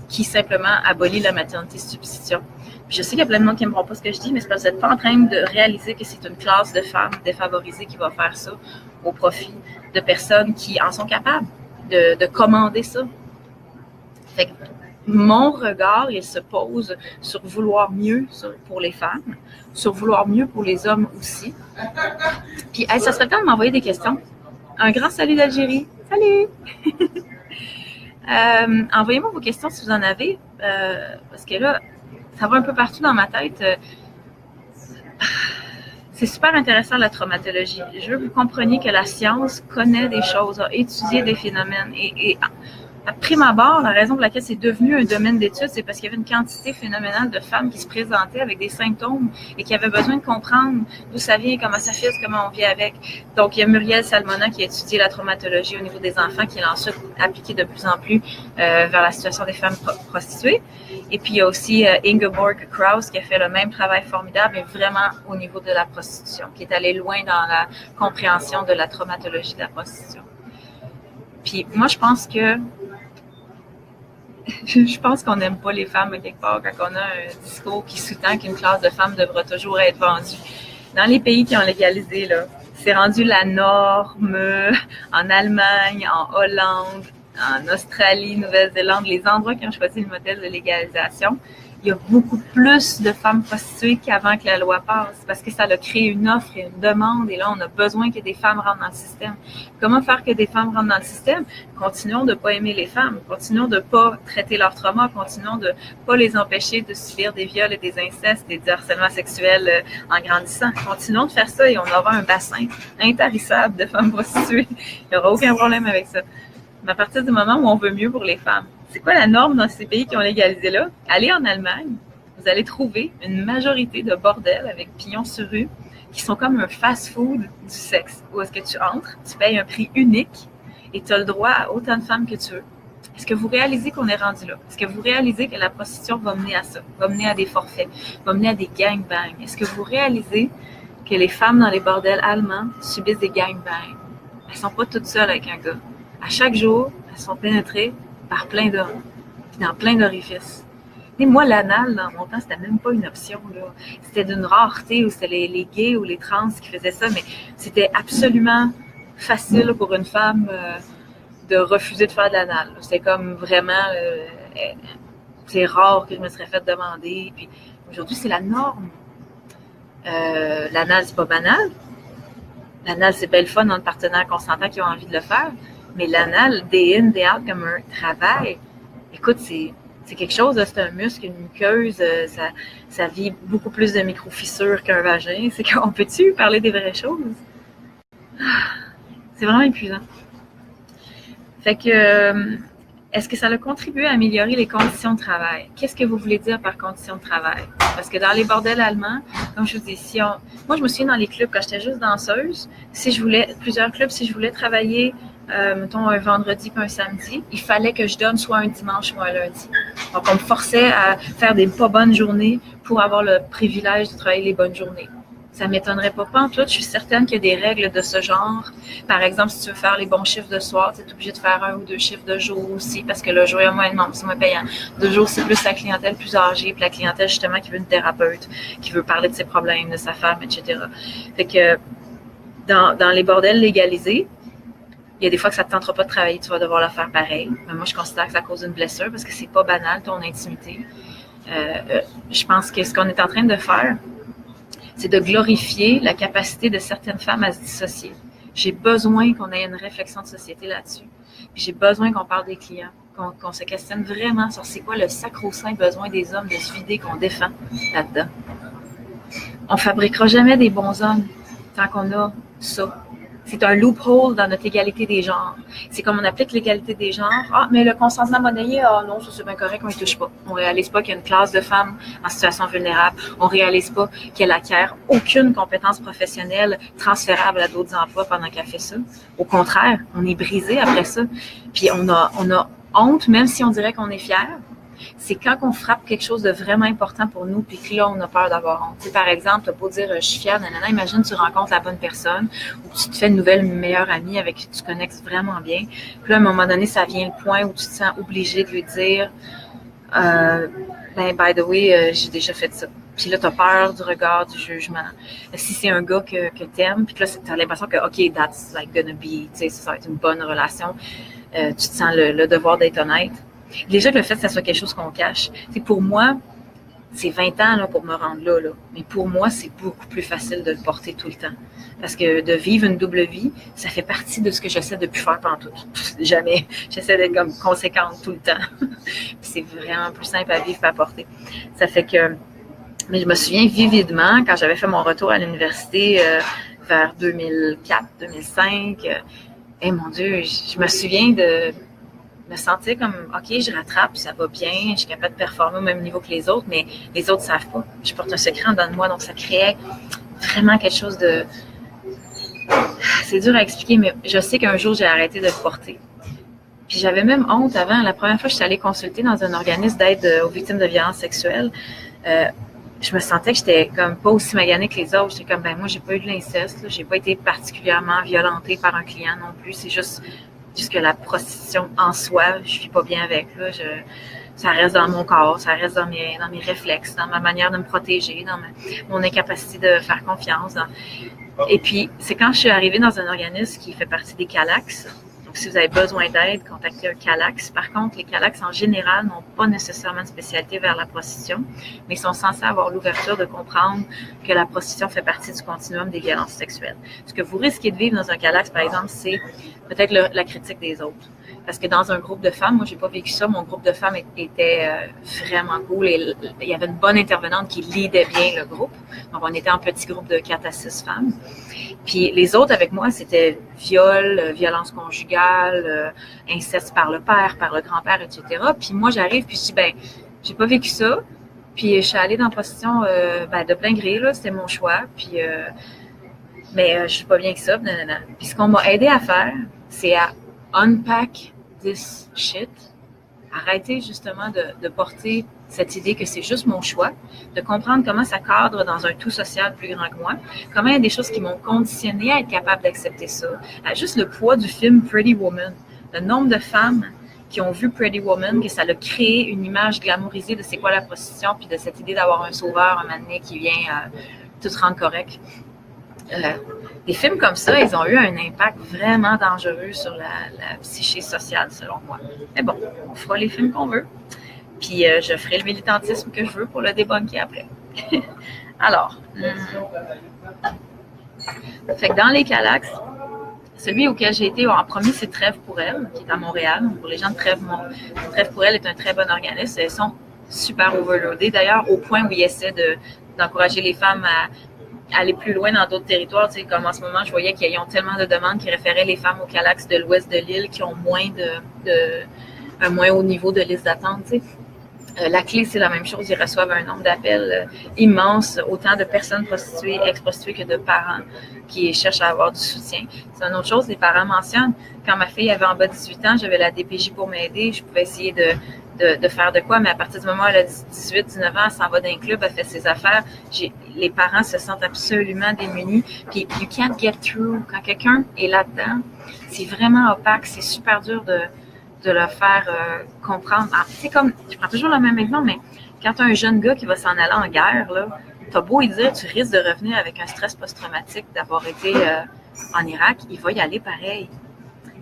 qui simplement abolit la maternité substitution. Puis je sais qu'il y a plein de monde qui n'aimeront pas ce que je dis, mais c'est parce que vous n'êtes pas en train de réaliser que c'est une classe de femmes défavorisées qui va faire ça au profit de personnes qui en sont capables de commander ça. Fait que mon regard, il se pose sur vouloir mieux pour les femmes, sur vouloir mieux pour les hommes aussi. Puis, ça serait le temps de m'envoyer des questions. Un grand salut d'Algérie. Salut! Envoyez-moi vos questions si vous en avez, parce que là, ça va un peu partout dans ma tête. C'est super intéressant la traumatologie. Je veux que vous compreniez que la science connaît des choses, a étudié des phénomènes et À prime abord, la raison pour laquelle c'est devenu un domaine d'étude, c'est parce qu'il y avait une quantité phénoménale de femmes qui se présentaient avec des symptômes et qui avaient besoin de comprendre d'où ça vient, comment ça fait, comment on vit avec. Donc, il y a Muriel Salmona qui a étudié la traumatologie au niveau des enfants, qui l'a ensuite appliqué de plus en plus vers la situation des femmes prostituées. Et puis, il y a aussi Ingeborg Kraus qui a fait le même travail formidable, mais vraiment au niveau de la prostitution, qui est allée loin dans la compréhension de la traumatologie de la prostitution. Puis, moi, je pense qu'on n'aime pas les femmes quelque part quand on a un discours qui sous-tend qu'une classe de femmes devra toujours être vendue. Dans les pays qui ont légalisé, là, c'est rendu la norme en Allemagne, en Hollande, en Australie, Nouvelle-Zélande, les endroits qui ont choisi le modèle de légalisation. Il y a beaucoup plus de femmes prostituées qu'avant que la loi passe, parce que ça a créé une offre et une demande, et là, on a besoin que des femmes rentrent dans le système. Comment faire que des femmes rentrent dans le système? Continuons de ne pas aimer les femmes, continuons de ne pas traiter leur trauma, continuons de ne pas les empêcher de subir des viols et des incestes et du harcèlement sexuel en grandissant. Continuons de faire ça et on aura un bassin intarissable de femmes prostituées. Il n'y aura aucun problème avec ça. Mais à partir du moment où on veut mieux pour les femmes, c'est quoi la norme dans ces pays qui ont légalisé là? Allez en Allemagne, vous allez trouver une majorité de bordels avec pignons sur rue qui sont comme un fast-food du sexe. Où est-ce que tu entres, tu payes un prix unique et tu as le droit à autant de femmes que tu veux. Est-ce que vous réalisez qu'on est rendu là? Est-ce que vous réalisez que la prostitution va mener à ça? Va mener à des forfaits? Va mener à des gangbangs? Est-ce que vous réalisez que les femmes dans les bordels allemands subissent des gangbangs? Elles ne sont pas toutes seules avec un gars. À chaque jour, elles sont pénétrées par plein d'hommes, puis dans plein d'orifices. Et moi, l'anal, dans mon temps, c'était même pas une option, là. C'était d'une rareté, où c'était les gays ou les trans qui faisaient ça, mais c'était absolument facile pour une femme de refuser de faire de l'anal. C'était comme vraiment... c'est rare que je me serais fait demander. Puis aujourd'hui, c'est la norme. L'anal, c'est pas banal. L'anal, c'est belle fun entre partenaires consentants qui ont envie de le faire. Mais l'anal, day in, day out, comme un travail, écoute, c'est quelque chose, c'est un muscle, une muqueuse, ça vit beaucoup plus de micro-fissures qu'un vagin. C'est qu'on peut-tu parler des vraies choses? C'est vraiment épuisant. Fait que, est-ce que ça a contribué à améliorer les conditions de travail? Qu'est-ce que vous voulez dire par conditions de travail? Parce que dans les bordels allemands, comme je vous dis, moi, je me souviens dans les clubs, quand j'étais juste danseuse, plusieurs clubs, si je voulais travailler mettons un vendredi puis un samedi, il fallait que je donne soit un dimanche ou un lundi. Donc, on me forçait à faire des pas bonnes journées pour avoir le privilège de travailler les bonnes journées. Ça ne m'étonnerait pas en tout. Je suis certaine qu'il y a des règles de ce genre. Par exemple, si tu veux faire les bons chiffres de soir, tu es obligé de faire 1 ou 2 chiffres de jour aussi, parce que le jour, il y a moins de monde, c'est moins payant. De jour, c'est plus la clientèle plus âgée, puis la clientèle justement qui veut une thérapeute, qui veut parler de ses problèmes, de sa femme, etc. Fait que dans les bordels légalisés, il y a des fois que ça ne te tentera pas de travailler, tu vas devoir le faire pareil. Mais moi, je considère que c'est à cause d'une blessure parce que c'est pas banal, ton intimité. Je pense que ce qu'on est en train de faire, c'est de glorifier la capacité de certaines femmes à se dissocier. J'ai besoin qu'on ait une réflexion de société là-dessus. Puis j'ai besoin qu'on parle des clients, qu'on se questionne vraiment sur c'est quoi le sacro-saint besoin des hommes de se vider qu'on défend là-dedans. On ne fabriquera jamais des bons hommes tant qu'on a ça. C'est un loophole dans notre égalité des genres. C'est comme on applique l'égalité des genres. Ah, mais le consentement monnayé, non, ça c'est bien correct, on ne touche pas. On ne réalise pas qu'il y a une classe de femmes en situation vulnérable. On ne réalise pas qu'elle acquiert aucune compétence professionnelle transférable à d'autres emplois pendant qu'elle fait ça. Au contraire, on est brisé après ça. Puis on a honte, même si on dirait qu'on est fier. C'est quand on frappe quelque chose de vraiment important pour nous, puis que là, on a peur d'avoir honte. Tu sais, par exemple, tu n'as pas dire « je suis fière », nanana, imagine tu rencontres la bonne personne, ou tu te fais une nouvelle meilleure amie avec qui tu connectes vraiment bien. Puis là, à un moment donné, ça vient le point où tu te sens obligé de lui dire « by the way, j'ai déjà fait ça ». Puis là, tu as peur du regard, du jugement. Si c'est un gars que tu aimes, puis là, tu as l'impression que « OK, that's like gonna be », tu sais, ça va être une bonne relation, tu te sens le devoir d'être honnête. Déjà, le fait que ça soit quelque chose qu'on cache. C'est pour moi, c'est 20 ans là, pour me rendre là. Mais pour moi, c'est beaucoup plus facile de le porter tout le temps. Parce que de vivre une double vie, ça fait partie de ce que j'essaie de plus faire pendant tout. Jamais. J'essaie d'être comme conséquente tout le temps. C'est vraiment plus simple à vivre et à porter. Ça fait que... Mais je me souviens vividement, quand j'avais fait mon retour à l'université vers 2004, 2005, mon Dieu, je me souviens de me sentir comme, OK, je rattrape, ça va bien, je suis capable de performer au même niveau que les autres, mais les autres ne savent pas. Je porte un secret en dedans de moi, donc ça créait vraiment quelque chose de... C'est dur à expliquer, mais je sais qu'un jour, j'ai arrêté de le porter. Puis j'avais même honte avant. La première fois que je suis allée consulter dans un organisme d'aide aux victimes de violences sexuelles, je me sentais que j'étais comme pas aussi maganée que les autres. J'étais comme, ben moi, j'ai pas eu de l'inceste, là. J'ai pas été particulièrement violentée par un client non plus. C'est juste que la prostitution en soi, je suis pas bien avec, là. Ça reste dans mon corps, ça reste dans mes réflexes, dans ma manière de me protéger, dans mon incapacité de faire confiance. Et puis, c'est quand je suis arrivée dans un organisme qui fait partie des CALAX. Donc, si vous avez besoin d'aide, contactez un CALAX. Par contre, les CALAX, en général, n'ont pas nécessairement de spécialité vers la prostitution, mais sont censés avoir l'ouverture de comprendre que la prostitution fait partie du continuum des violences sexuelles. Ce que vous risquez de vivre dans un CALAX, par exemple, c'est peut-être la critique des autres. Parce que dans un groupe de femmes, moi, j'ai pas vécu ça. Mon groupe de femmes était vraiment cool. Et il y avait une bonne intervenante qui leadait bien le groupe. Donc, on était en petit groupe de 4 à 6 femmes. Puis les autres avec moi, c'était viol, violence conjugale, inceste par le père, par le grand-père, etc. Puis moi, j'arrive, puis je dis, ben, j'ai pas vécu ça. Puis je suis allée dans la position de plein gré, là, c'était mon choix. Puis, mais je suis pas bien que ça. Nanana. Puis ce qu'on m'a aidé à faire, c'est à unpack this shit. Arrêter justement de porter cette idée que c'est juste mon choix, de comprendre comment ça cadre dans un tout social plus grand que moi, comment il y a des choses qui m'ont conditionné à être capable d'accepter ça, à juste le poids du film Pretty Woman, le nombre de femmes qui ont vu Pretty Woman, que ça a créé une image glamourisée de c'est quoi la prostitution, puis de cette idée d'avoir un sauveur, un moment donné qui vient tout rendre correct. Des films comme ça, ils ont eu un impact vraiment dangereux sur la psyché sociale, selon moi. Mais bon, on fera les films qu'on veut. Puis je ferai le militantisme que je veux pour le débunker après. Alors, fait que dans les CALAX, celui auquel j'ai été en premier, c'est Trêve pour elle, qui est à Montréal. Pour les gens de Trêve pour elle est un très bon organisme. Elles sont super overloadées. D'ailleurs, au point où ils essaient d'encourager les femmes à aller plus loin dans d'autres territoires, tu sais, comme en ce moment, je voyais qu'ils ont tellement de demandes qui référaient les femmes au CALAX de l'ouest de l'île qui ont un moins haut niveau de liste d'attente, tu sais. La clé, c'est la même chose. Ils reçoivent un nombre d'appels immense, autant de personnes prostituées, ex-prostituées que de parents qui cherchent à avoir du soutien. C'est une autre chose, les parents mentionnent. Quand ma fille avait en bas de 18 ans, j'avais la DPJ pour m'aider. Je pouvais essayer de faire de quoi, mais à partir du moment où elle a 18, 19 ans, elle s'en va dans un club, elle fait ses affaires. Les parents se sentent absolument démunis. Puis, you can't get through. Quand quelqu'un est là-dedans, c'est vraiment opaque. C'est super dur de le faire comprendre. C'est comme, je prends toujours le même exemple, mais quand tu as un jeune gars qui va s'en aller en guerre, là, t'as beau lui dire, tu risques de revenir avec un stress post-traumatique d'avoir été en Irak, il va y aller pareil.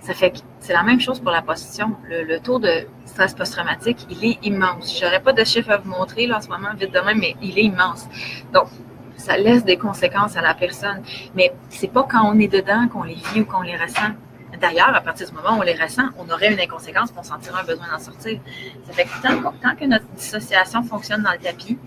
Ça fait que c'est la même chose pour la prostitution. Le taux de stress post-traumatique, il est immense. J'aurais pas de chiffres à vous montrer là, en ce moment, vite de même, mais il est immense. Donc, ça laisse des conséquences à la personne. Mais c'est pas quand on est dedans qu'on les vit ou qu'on les ressent. D'ailleurs, à partir du moment où on les ressent, on aurait une inconséquence pour sentir un besoin d'en sortir. Ça fait que tant que notre dissociation fonctionne dans le tapis,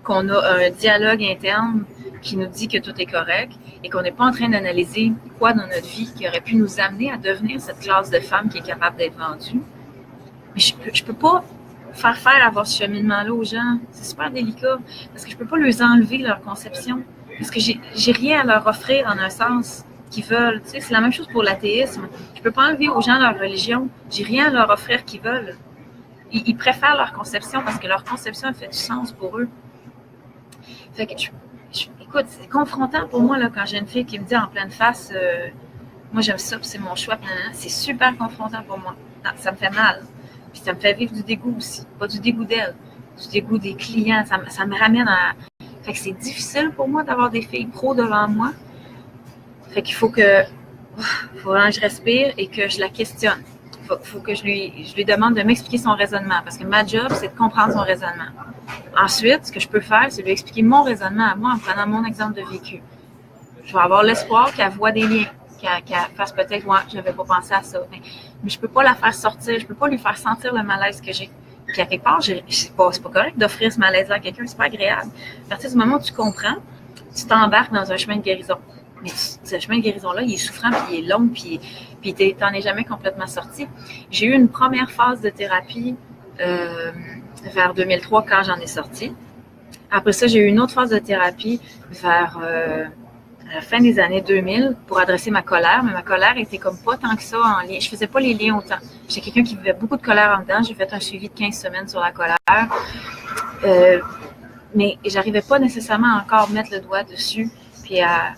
qu'on a un dialogue interne qui nous dit que tout est correct et qu'on n'est pas en train d'analyser quoi dans notre vie qui aurait pu nous amener à devenir cette classe de femmes qui est capable d'être vendue. Mais je peux pas faire avoir ce cheminement-là aux gens. C'est super délicat parce que je peux pas leur enlever leur conception. Parce que j'ai rien à leur offrir en un sens qu'ils veulent. Tu sais, c'est la même chose pour l'athéisme. Je peux pas enlever aux gens leur religion. J'ai rien à leur offrir qu'ils veulent. Ils préfèrent leur conception parce que leur conception fait du sens pour eux. Fait que écoute, c'est confrontant pour moi là, quand j'ai une fille qui me dit en pleine face moi j'aime ça, c'est mon choix, c'est super confrontant pour moi. Non, ça me fait mal. Puis ça me fait vivre du dégoût aussi. Pas du dégoût d'elle, du dégoût des clients. Ça me ramène à. Fait que c'est difficile pour moi d'avoir des filles pros devant moi. Fait qu'il faut que je respire et que je la questionne. Faut que je lui demande de m'expliquer son raisonnement. Parce que ma job, c'est de comprendre son raisonnement. Ensuite, ce que je peux faire, c'est lui expliquer mon raisonnement à moi en prenant mon exemple de vécu. Je vais avoir l'espoir qu'elle voit des liens, qu'elle fasse peut-être, ouais, je n'avais pas pensé à ça. Mais je ne peux pas la faire sortir, je ne peux pas lui faire sentir le malaise que j'ai. Puis à quelque part, c'est pas correct d'offrir ce malaise-là à quelqu'un, c'est pas agréable. À partir du moment où tu comprends, tu t'embarques dans un chemin de guérison. Mais ce chemin de guérison-là, il est souffrant, puis il est long, puis t'en es jamais complètement sorti. J'ai eu une première phase de thérapie vers 2003 quand j'en ai sorti. Après ça, j'ai eu une autre phase de thérapie vers à la fin des années 2000 pour adresser ma colère, mais ma colère était comme pas tant que ça en lien. Je faisais pas les liens autant. J'étais quelqu'un qui vivait beaucoup de colère en dedans. J'ai fait un suivi de 15 semaines sur la colère. Mais j'arrivais pas nécessairement à encore mettre le doigt dessus puis à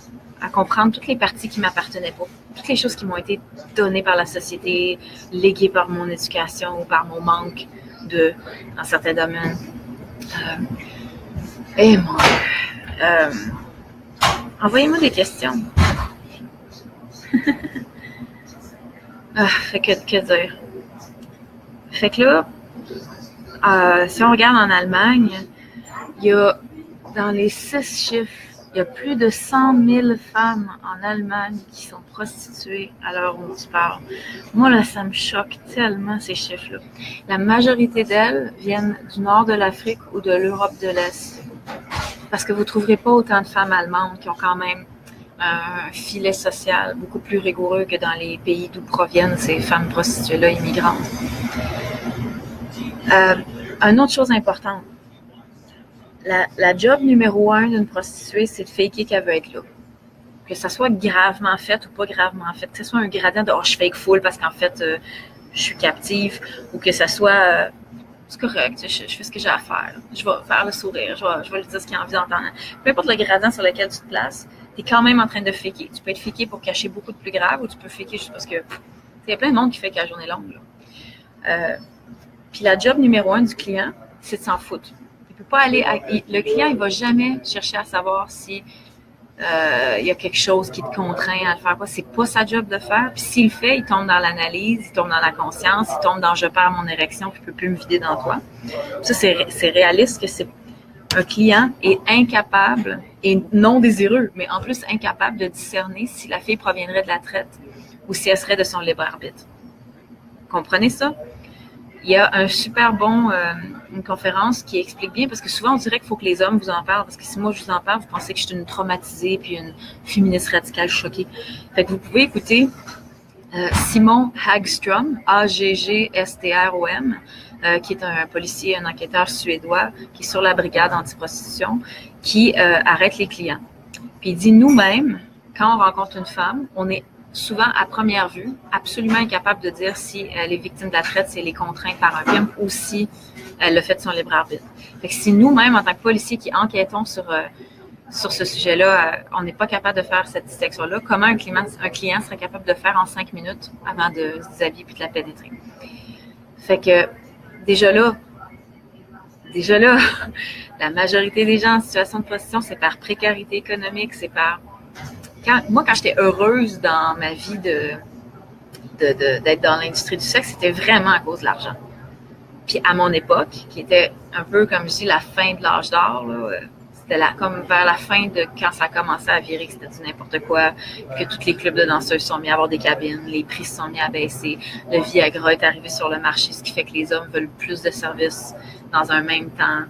comprendre toutes les parties qui m'appartenaient pas. Toutes les choses qui m'ont été données par la société, léguées par mon éducation ou par mon manque dans certains domaines. Et mon envoyez-moi des questions. Fait que dire. Fait que là, si on regarde en Allemagne, il y a, dans les 6 chiffres, il y a plus de 100 000 femmes en Allemagne qui sont prostituées à l'heure où on se parle. Moi, là, ça me choque tellement, ces chiffres-là. La majorité d'elles viennent du nord de l'Afrique ou de l'Europe de l'Est. Parce que vous ne trouverez pas autant de femmes allemandes qui ont quand même un filet social beaucoup plus rigoureux que dans les pays d'où proviennent ces femmes prostituées-là immigrantes. Une autre chose importante, la job numéro 1 d'une prostituée, c'est de faker qu'elle veut être là. Que ça soit gravement fait ou pas gravement fait, que ce soit un gradient de « oh, je fake full parce qu'en fait, je suis captive » ou que ça soit c'est correct, je fais ce que j'ai à faire. Je vais faire le sourire, je vais lui dire ce qu'il a envie d'entendre. Peu importe le gradient sur lequel tu te places, tu es quand même en train de faker. Tu peux être faké pour cacher beaucoup de plus grave ou tu peux faker juste parce que il y a plein de monde qui fait que la journée est longue. Puis la job numéro 1 du client, c'est de s'en foutre. Il peut pas aller le client, il va jamais chercher à savoir si il y a quelque chose qui te contraint à le faire. C'est pas sa job de faire. Puis s'il le fait, il tombe dans l'analyse, il tombe dans la conscience, il tombe dans je perds mon érection, puis je peux plus me vider dans toi. Ça, c'est réaliste que c'est un client est incapable et non désireux, mais en plus incapable de discerner si la fille proviendrait de la traite ou si elle serait de son libre arbitre. Comprenez ça? Il y a un super bon, une conférence qui explique bien, parce que souvent on dirait qu'il faut que les hommes vous en parlent, parce que si moi je vous en parle, vous pensez que je suis une traumatisée puis une féministe radicale choquée. Fait que vous pouvez écouter Simon Hagström, Hagstrom, qui est un policier, un enquêteur suédois, qui est sur la brigade anti-prostitution, qui arrête les clients. Puis il dit, nous-mêmes, quand on rencontre une femme, on est souvent, à première vue, absolument incapable de dire si elle est victime de la traite, si elle est contrainte par un pimp ou si elle le fait de son libre arbitre. Fait que si nous-mêmes, en tant que policiers qui enquêtons sur ce sujet-là, on n'est pas capable de faire cette distinction-là, comment un client serait capable de faire en 5 minutes avant de se déshabiller puis de la pénétrer? Fait que, déjà là, la majorité des gens en situation de prostitution, c'est par précarité économique, c'est par... Quand j'étais heureuse dans ma vie d'être dans l'industrie du sexe, c'était vraiment à cause de l'argent. Puis à mon époque, qui était un peu comme je dis la fin de l'âge d'or, là, c'était comme vers la fin de quand ça a commencé à virer, que c'était du n'importe quoi, que tous les clubs de danseuses sont mis à avoir des cabines, les prix se sont mis à baisser, le Viagra est arrivé sur le marché, ce qui fait que les hommes veulent plus de services dans un même temps.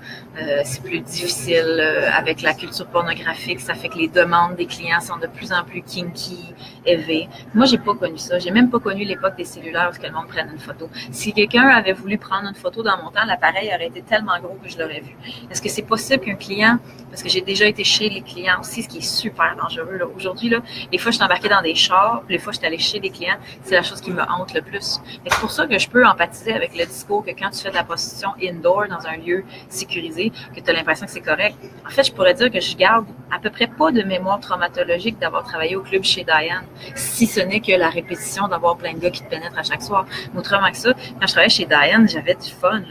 C'est plus difficile avec la culture pornographique. Ça fait que les demandes des clients sont de plus en plus kinky, élevées. Moi, j'ai pas connu ça. J'ai même pas connu l'époque des cellulaires où le monde prenne une photo. Si quelqu'un avait voulu prendre une photo dans mon temps, l'appareil aurait été tellement gros que je l'aurais vu. Est-ce que c'est possible qu'un client, parce que j'ai déjà été chez les clients aussi, ce qui est super dangereux là. Aujourd'hui, là, les fois je suis embarquée dans des chars, les fois je suis allée chez des clients, c'est la chose qui me hante le plus. C'est pour ça que je peux empathiser avec le discours que quand tu fais de la prostitution indoor dans un lieu sécurisé, que tu as l'impression que c'est correct. En fait, je pourrais dire que je garde à peu près pas de mémoire traumatologique d'avoir travaillé au club chez Diane, si ce n'est que la répétition d'avoir plein de gars qui te pénètrent à chaque soir. Mais autrement que ça, quand je travaillais chez Diane, j'avais du fun.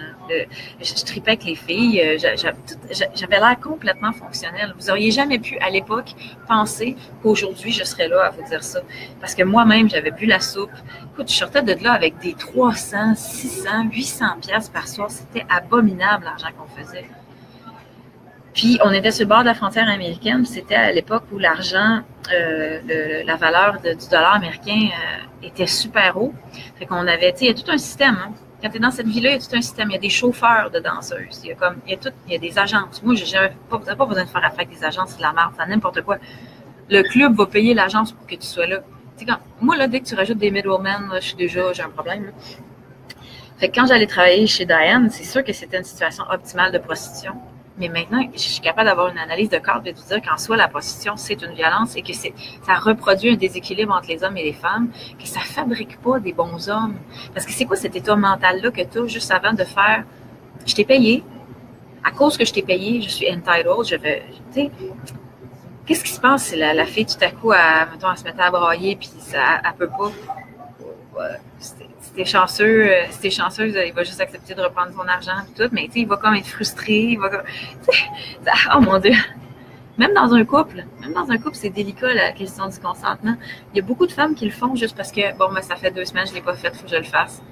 Je tripais avec les filles, j'avais l'air complètement fonctionnel. Vous auriez jamais pu, à l'époque, penser qu'aujourd'hui, je serais là à vous dire ça. Parce que moi-même, j'avais bu la soupe. Écoute, je sortais de là avec des 300, 600, 800 piastres par soir. C'était abominable, l'argent qu'on faisait. Puis, on était sur le bord de la frontière américaine. C'était à l'époque où l'argent, la valeur du dollar américain était super haut. Fait qu'on avait, tu sais, il y a tout un système, hein. Quand tu es dans cette ville-là, il y a tout un système. Il y a des chauffeurs de danseuses. Il y a des agences. Moi, vous n'avez pas besoin de faire affaire avec des agences, c'est de la merde, c'est n'importe quoi. Le club va payer l'agence pour que tu sois là. Moi, là, dès que tu rajoutes des middlemen, j'ai un problème. Là. Fait que quand j'allais travailler chez Diane, c'est sûr que c'était une situation optimale de prostitution. Mais maintenant, je suis capable d'avoir une analyse de cadre et de dire qu'en soi, la prostitution, c'est une violence et que ça reproduit un déséquilibre entre les hommes et les femmes, que ça fabrique pas des bons hommes. Parce que c'est quoi cet état mental-là que tu as juste avant de faire « Je t'ai payé. À cause que je t'ai payé, je suis entitled. Je veux... » Tu sais, qu'est-ce qui se passe si la fille, tout à coup, elle se mettait à brailler puis elle peut pas... Si t'es chanceuse, il va juste accepter de reprendre son argent et tout, mais il va comme être frustré, oh mon Dieu! Même dans un couple, c'est délicat la question du consentement. Il y a beaucoup de femmes qui le font juste parce que, ça fait 2 semaines, je l'ai pas fait, il faut que je le fasse.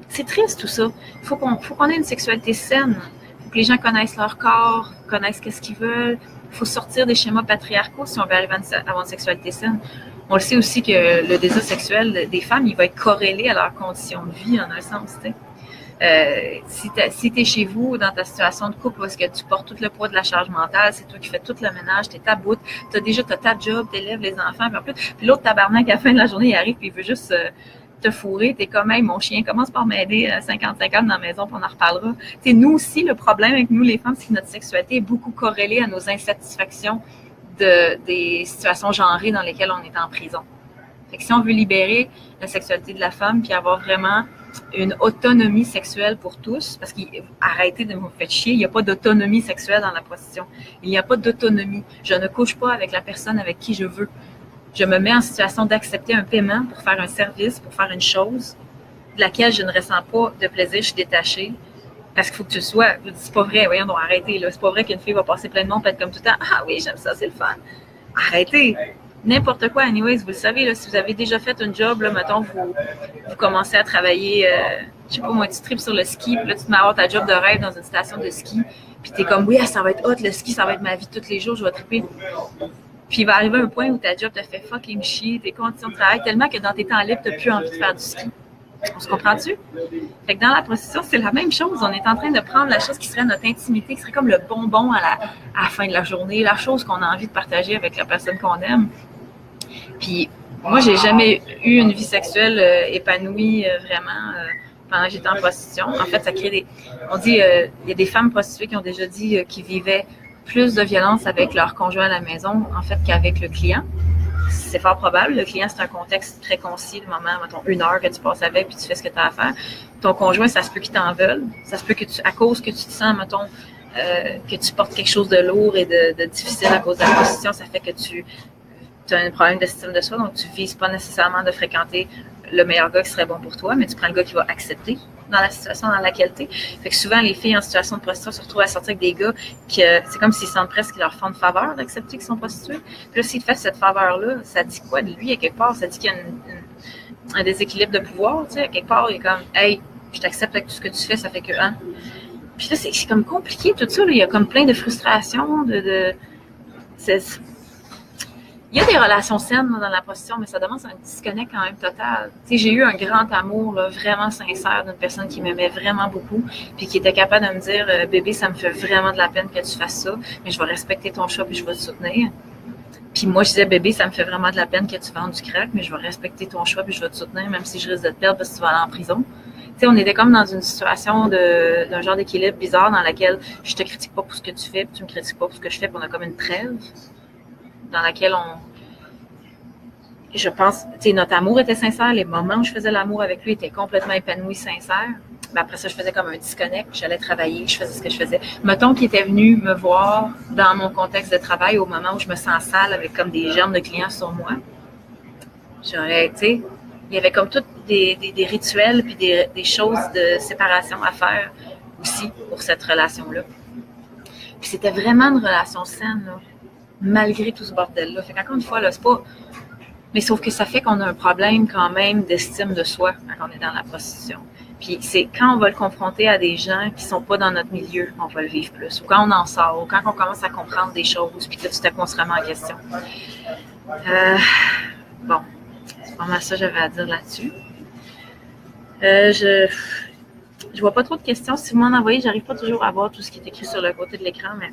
C'est triste tout ça. Il faut qu'on ait une sexualité saine. Il faut que les gens connaissent leur corps, connaissent ce qu'ils veulent. Il faut sortir des schémas patriarcaux si on veut arriver à avoir une sexualité saine. On le sait aussi que le désir sexuel des femmes, il va être corrélé à leur condition de vie, en un sens. Si tu es chez vous, dans ta situation de couple, parce que tu portes tout le poids de la charge mentale, c'est toi qui fais tout le ménage, tu es ta boute, tu as ta job, tu élèves les enfants, puis l'autre tabarnak, à la fin de la journée, il arrive et il veut juste te fourrer. Tu es comme, hey, mon chien, commence par m'aider 50-50 dans la maison, puis on en reparlera. T'sais, nous aussi, le problème avec nous, les femmes, c'est que notre sexualité est beaucoup corrélée à nos insatisfactions des situations genrées dans lesquelles on est en prison. Fait que si on veut libérer la sexualité de la femme puis avoir vraiment une autonomie sexuelle pour tous, parce qu'arrêtez de me faire chier, il n'y a pas d'autonomie sexuelle dans la prostitution. Il n'y a pas d'autonomie. Je ne couche pas avec la personne avec qui je veux. Je me mets en situation d'accepter un paiement pour faire un service, pour faire une chose de laquelle je ne ressens pas de plaisir, je suis détachée. Parce qu'il faut que tu le sois. C'est pas vrai, voyons, donc arrêtez. Là. C'est pas vrai qu'une fille va passer plein de monde et être comme tout le temps. Ah oui, j'aime ça, c'est le fun. Arrêtez. N'importe quoi, anyways, vous le savez, là, si vous avez déjà fait un job, là, mettons, vous commencez à travailler, je sais pas moi, tu tripes sur le ski, puis là, tu te mets à avoir ta job de rêve dans une station de ski, puis t'es comme, oui, ça va être hot, le ski, ça va être ma vie tous les jours, je vais triper. Puis il va arriver un point où ta job te fait fucking chier, tes conditions de travail, tellement que dans tes temps libres, t'as plus envie de faire du ski. On se comprend-tu? Fait que dans la prostitution, c'est la même chose. On est en train de prendre la chose qui serait notre intimité, qui serait comme le bonbon à la fin de la journée, la chose qu'on a envie de partager avec la personne qu'on aime. Puis moi, j'ai jamais eu une vie sexuelle épanouie vraiment pendant que j'étais en prostitution. En fait, ça crée on dit, il y a des femmes prostituées qui ont déjà dit qu'ils vivaient plus de violence avec leur conjoint à la maison, en fait, qu'avec le client. C'est fort probable. Le client, c'est un contexte très concis, le moment, mettons, 1 heure que tu passes avec, puis tu fais ce que tu as à faire. Ton conjoint, ça se peut qu'il t'en veuille. Ça se peut que à cause que tu te sens, mettons, que tu portes quelque chose de lourd et de difficile à cause de la prostitution, ça fait que tu as un problème d'estime de soi, donc tu vises pas nécessairement de fréquenter le meilleur gars qui serait bon pour toi, mais tu prends le gars qui va accepter dans la situation dans laquelle tu es. Fait que souvent, les filles en situation de prostitution se retrouvent à sortir avec des gars qui, c'est comme s'ils sentent presque qu'ils leur font une faveur d'accepter qu'ils sont prostitués. Puis là, s'ils te font cette faveur-là, ça dit quoi de lui, à quelque part? Ça dit qu'il y a un déséquilibre de pouvoir, tu sais, à quelque part, il est comme, hey, je t'accepte avec tout ce que tu fais, ça fait que, hein. Puis là, c'est comme compliqué, tout ça, là. Il y a comme plein de frustrations, il y a des relations saines dans la prostitution, mais ça demande un disconnect quand même total. Tu sais, j'ai eu un grand amour là, vraiment sincère d'une personne qui m'aimait vraiment beaucoup, puis qui était capable de me dire « Bébé, ça me fait vraiment de la peine que tu fasses ça, mais je vais respecter ton choix puis je vais te soutenir. » Puis moi, je disais « Bébé, ça me fait vraiment de la peine que tu vendes du crack, mais je vais respecter ton choix puis je vais te soutenir, même si je risque de te perdre parce que tu vas aller en prison. » Tu sais, on était comme dans une situation d'un genre d'équilibre bizarre dans laquelle je te critique pas pour ce que tu fais, puis tu me critiques pas pour ce que je fais, puis on a comme une trêve dans laquelle je pense, tu sais, notre amour était sincère, les moments où je faisais l'amour avec lui étaient complètement épanouis, sincères. Mais après ça, je faisais comme un disconnect, j'allais travailler, je faisais ce que je faisais. Mettons qu'il était venu me voir dans mon contexte de travail au moment où je me sens sale avec comme des germes de clients sur moi. J'aurais, tu sais, il y avait comme toutes des rituels puis des choses de séparation à faire aussi pour cette relation-là. Puis c'était vraiment une relation saine, là, malgré tout ce bordel-là. Fait qu'encore une fois, là, c'est pas... Mais sauf que ça fait qu'on a un problème quand même d'estime de soi quand on est dans la prostitution. Puis c'est quand on va le confronter à des gens qui sont pas dans notre milieu qu'on va le vivre plus. Ou quand on en sort, ou quand on commence à comprendre des choses, puis que tout à coup on se remet en question. Bon, c'est pas mal ça que j'avais à dire là-dessus. Je vois pas trop de questions. Si vous m'en envoyez, j'arrive pas toujours à voir tout ce qui est écrit sur le côté de l'écran, mais...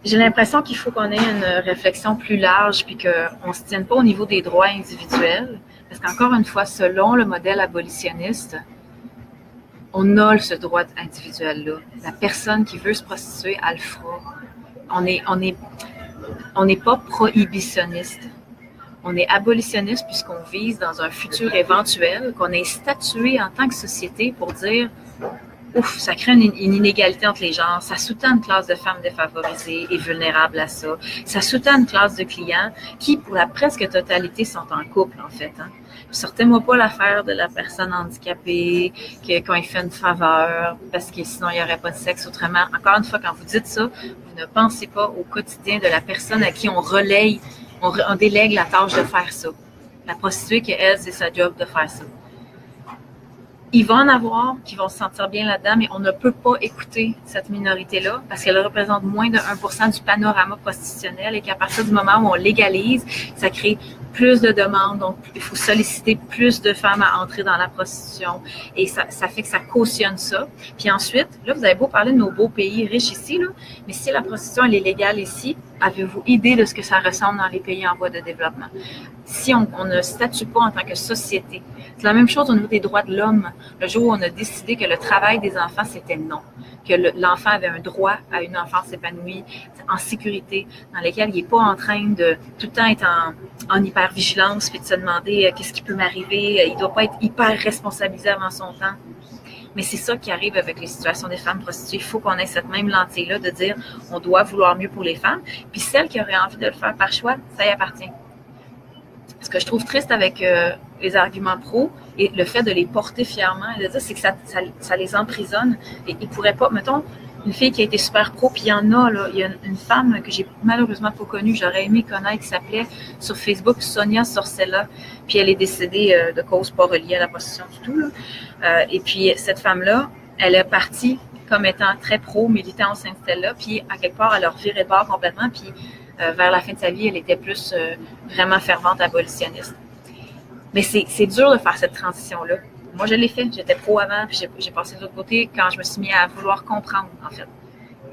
J'ai l'impression qu'il faut qu'on ait une réflexion plus large puis qu'on ne se tienne pas au niveau des droits individuels. Parce qu'encore une fois, selon le modèle abolitionniste, on a ce droit individuel-là. La personne qui veut se prostituer, elle le fera. On n'est pas prohibitionniste. On est abolitionniste puisqu'on vise dans un futur éventuel, qu'on est statué en tant que société pour dire ouf, ça crée une inégalité entre les genres, ça sous-tend une classe de femmes défavorisées et vulnérables à ça, ça sous-tend une classe de clients qui, pour la presque totalité, sont en couple, en fait. Hein. Sortez-moi pas l'affaire de la personne handicapée, qu'on lui fait une faveur, parce que sinon, il n'y aurait pas de sexe autrement. Encore une fois, quand vous dites ça, vous ne pensez pas au quotidien de la personne à qui on relaye, on délègue la tâche de faire ça. La prostituée, qu'elle, c'est sa job de faire ça. Il va en avoir qui vont se sentir bien là-dedans, mais on ne peut pas écouter cette minorité-là parce qu'elle représente moins de 1% du panorama prostitutionnel et qu'à partir du moment où on légalise, ça crée plus de demandes, donc il faut solliciter plus de femmes à entrer dans la prostitution et ça fait que ça cautionne ça. Puis ensuite, là, vous avez beau parler de nos beaux pays riches ici, là, mais si la prostitution elle est légale ici, avez-vous idée de ce que ça ressemble dans les pays en voie de développement? Si on ne statue pas en tant que société, c'est la même chose au niveau des droits de l'homme. Le jour où on a décidé que le travail des enfants, c'était non, que l'enfant avait un droit à une enfance épanouie, en sécurité, dans laquelle il n'est pas en train de tout le temps être en hyper-vigilance puis de se demander qu'est-ce qui peut m'arriver, il ne doit pas être hyper responsabilisé avant son temps. Mais c'est ça qui arrive avec les situations des femmes prostituées. Il faut qu'on ait cette même lentille-là de dire on doit vouloir mieux pour les femmes. Puis celles qui auraient envie de le faire par choix, ça y appartient. Ce que je trouve triste avec les arguments pro et le fait de les porter fièrement et de dire, c'est que ça les emprisonne. Et ils ne pourraient pas, mettons, une fille qui a été super pro, puis il y en a, là, il y a une femme que j'ai malheureusement pas connue, j'aurais aimé connaître, qui s'appelait sur Facebook Sonia Sorcella, puis elle est décédée de cause pas reliée à la prostitution du tout. Là. Et puis cette femme-là, elle est partie comme étant très pro, militant au sein de celle-là, puis à quelque part, elle a reviré de bord complètement, puis vers la fin de sa vie, elle était plus vraiment fervente abolitionniste. Mais c'est dur de faire cette transition-là. Moi, je l'ai fait. J'étais pro avant, puis j'ai passé de l'autre côté quand je me suis mis à vouloir comprendre, en fait.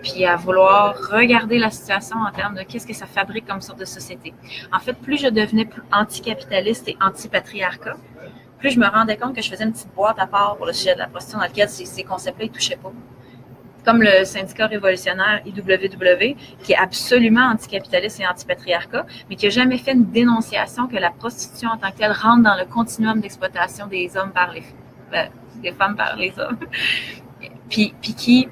Puis à vouloir regarder la situation en termes de qu'est-ce que ça fabrique comme sorte de société. En fait, plus je devenais plus anticapitaliste et anti-patriarcat, plus je me rendais compte que je faisais une petite boîte à part pour le sujet de la prostitution dans laquelle ces concepts-là ne touchaient pas. Comme le syndicat révolutionnaire IWW, qui est absolument anticapitaliste et anti-patriarcat, mais qui n'a jamais fait une dénonciation que la prostitution en tant que telle rentre dans le continuum d'exploitation des hommes par des femmes par les hommes. Puis qui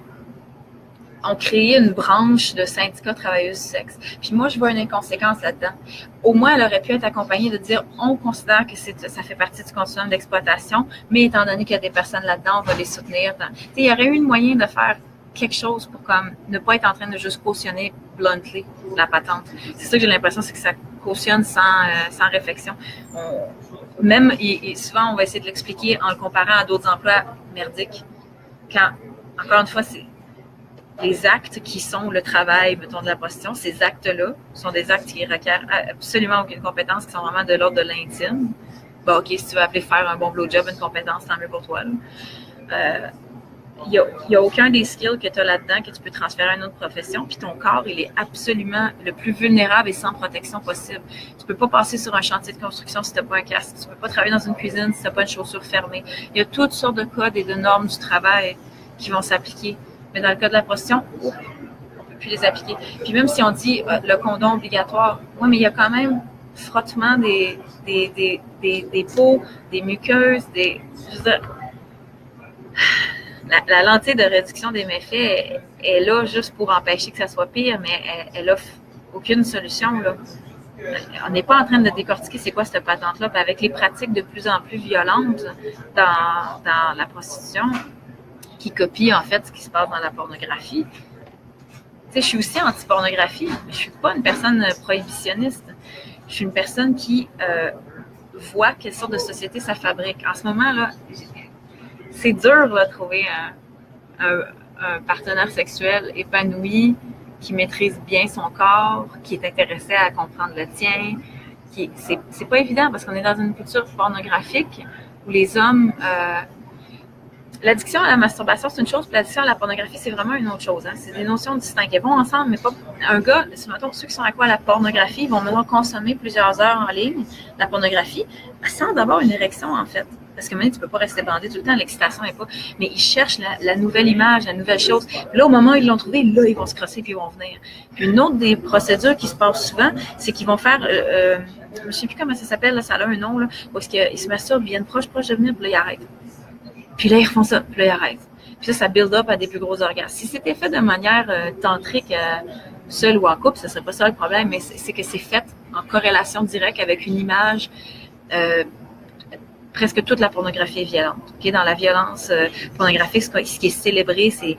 ont créé une branche de syndicat travailleuses du sexe. Puis moi, je vois une inconséquence là-dedans. Au moins, elle aurait pu être accompagnée de dire, on considère que ça fait partie du continuum d'exploitation, mais étant donné qu'il y a des personnes là-dedans, on va les soutenir. Il y aurait eu un moyen de faire quelque chose pour comme ne pas être en train de juste cautionner bluntly la patente. C'est ça que j'ai l'impression, c'est que ça cautionne sans réflexion. Souvent, on va essayer de l'expliquer en le comparant à d'autres emplois merdiques. Quand, encore une fois, c'est les actes qui sont le travail, mettons, de la prostitution, ces actes-là sont des actes qui requièrent absolument aucune compétence, qui sont vraiment de l'ordre de l'intime. Bon, OK, si tu veux appeler faire un bon blowjob une compétence, tant mieux pour toi. Il n'y a aucun des skills que tu as là-dedans que tu peux transférer à une autre profession, puis ton corps, il est absolument le plus vulnérable et sans protection possible. Tu ne peux pas passer sur un chantier de construction si tu n'as pas un casque. Tu ne peux pas travailler dans une cuisine si tu n'as pas une chaussure fermée. Il y a toutes sortes de codes et de normes du travail qui vont s'appliquer. Mais dans le cas de la prostitution, on ne peut plus les appliquer. Puis même si on dit le condom obligatoire, oui, mais il y a quand même frottement des peaux, des muqueuses, je veux dire, la lentille de réduction des méfaits est là juste pour empêcher que ça soit pire, mais elle offre aucune solution, là. On n'est pas en train de décortiquer c'est quoi cette patente-là. Puis avec les pratiques de plus en plus violentes dans la prostitution, qui copient en fait ce qui se passe dans la pornographie. Tu sais, je suis aussi anti-pornographie, mais je suis pas une personne prohibitionniste. Je suis une personne qui voit quelle sorte de société ça fabrique. En ce moment, là, c'est dur de trouver un partenaire sexuel épanoui, qui maîtrise bien son corps, qui est intéressé à comprendre le tien. C'est pas évident parce qu'on est dans une culture pornographique où les hommes L'addiction à la masturbation, c'est une chose, puis l'addiction à la pornographie, c'est vraiment une autre chose. Hein. C'est des notions distinctes. Elles vont ensemble, mais pas. Un gars, mettons, ceux qui sont accro à la pornographie, ils vont maintenant consommer plusieurs heures en ligne la pornographie sans avoir une érection, en fait. Parce que maintenant, tu peux pas rester bandé tout le temps, l'excitation n'est pas. Mais ils cherchent la nouvelle image, la nouvelle chose. Puis là, au moment où ils l'ont trouvé, là, ils vont se crosser puis ils vont venir. Puis une autre des procédures qui se passent souvent, c'est qu'ils vont faire. Je ne sais plus comment ça s'appelle, là, ça a un nom, là, où est-ce qu'ils se masturbent, ils viennent proche de venir, puis là, ils arrêtent. Puis là, ils refont ça, puis là, ils arrêtent. Puis ça build up à des plus gros orgasmes. Si c'était fait de manière tantrique, seul ou en couple, ce serait pas ça le problème, mais c'est que c'est fait en corrélation directe avec une image. Presque toute la pornographie est violente. Okay? Dans la violence pornographique, ce qui est célébré, c'est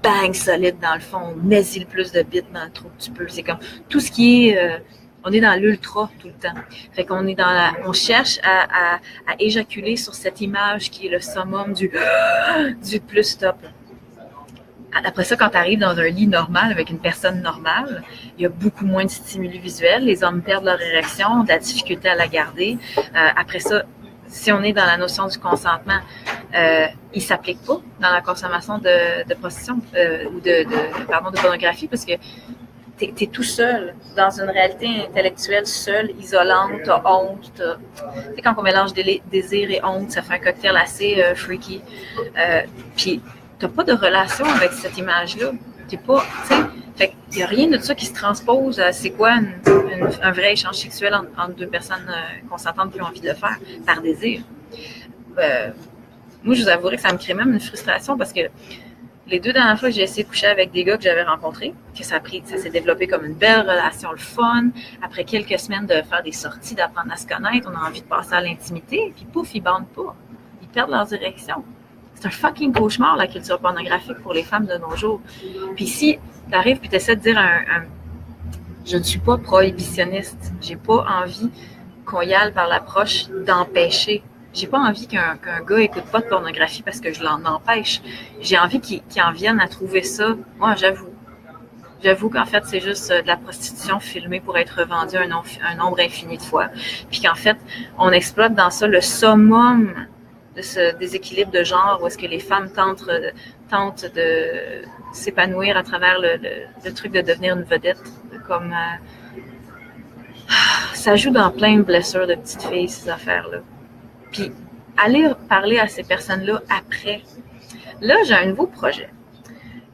bang solide dans le fond, mets-y le plus de bits dans le trou que tu peux. C'est comme tout ce qui est... on est dans l'ultra tout le temps. Fait qu'on est on cherche à éjaculer sur cette image qui est le summum du plus top. Après ça, quand tu arrives dans un lit normal avec une personne normale, il y a beaucoup moins de stimuli visuels. Les hommes perdent leur érection, ont de la difficulté à la garder. Après ça, si on est dans la notion du consentement, il ne s'applique pas dans la consommation de prostitution ou de pornographie parce que tu es tout seul dans une réalité intellectuelle seule, isolante, tu as honte. Tu sais, quand on mélange désir et honte, ça fait un cocktail assez freaky. Puis, tu n'as pas de relation avec cette image-là. Tu n'es pas, tu sais, fait qu'il n'y a rien de ça qui se transpose à c'est quoi un vrai échange sexuel entre deux personnes consentantes qui ont envie de le faire par désir. Moi, je vous avouerai que ça me crée même une frustration parce que les 2 dernières fois que j'ai essayé de coucher avec des gars que j'avais rencontrés, que ça s'est développé comme une belle relation, le fun. Après quelques semaines de faire des sorties, d'apprendre à se connaître, on a envie de passer à l'intimité, puis pouf, ils bandent pas. Ils perdent leurs érections. C'est un fucking cauchemar, la culture pornographique pour les femmes de nos jours. Puis si tu arrives et tu essaies de dire je ne suis pas prohibitionniste, j'ai pas envie qu'on y aille par l'approche d'empêcher. J'ai pas envie qu'un gars écoute pas de pornographie parce que je l'en empêche. J'ai envie qu'il en vienne à trouver ça. Moi, j'avoue qu'en fait, c'est juste de la prostitution filmée pour être revendue un nombre infini de fois. Puis qu'en fait, on exploite dans ça le summum de ce déséquilibre de genre où est-ce que les femmes tentent de s'épanouir à travers le truc de devenir une vedette. Comme ça joue dans plein de blessures de petites filles, ces affaires-là. Puis, aller parler à ces personnes-là après. Là, j'ai un nouveau projet.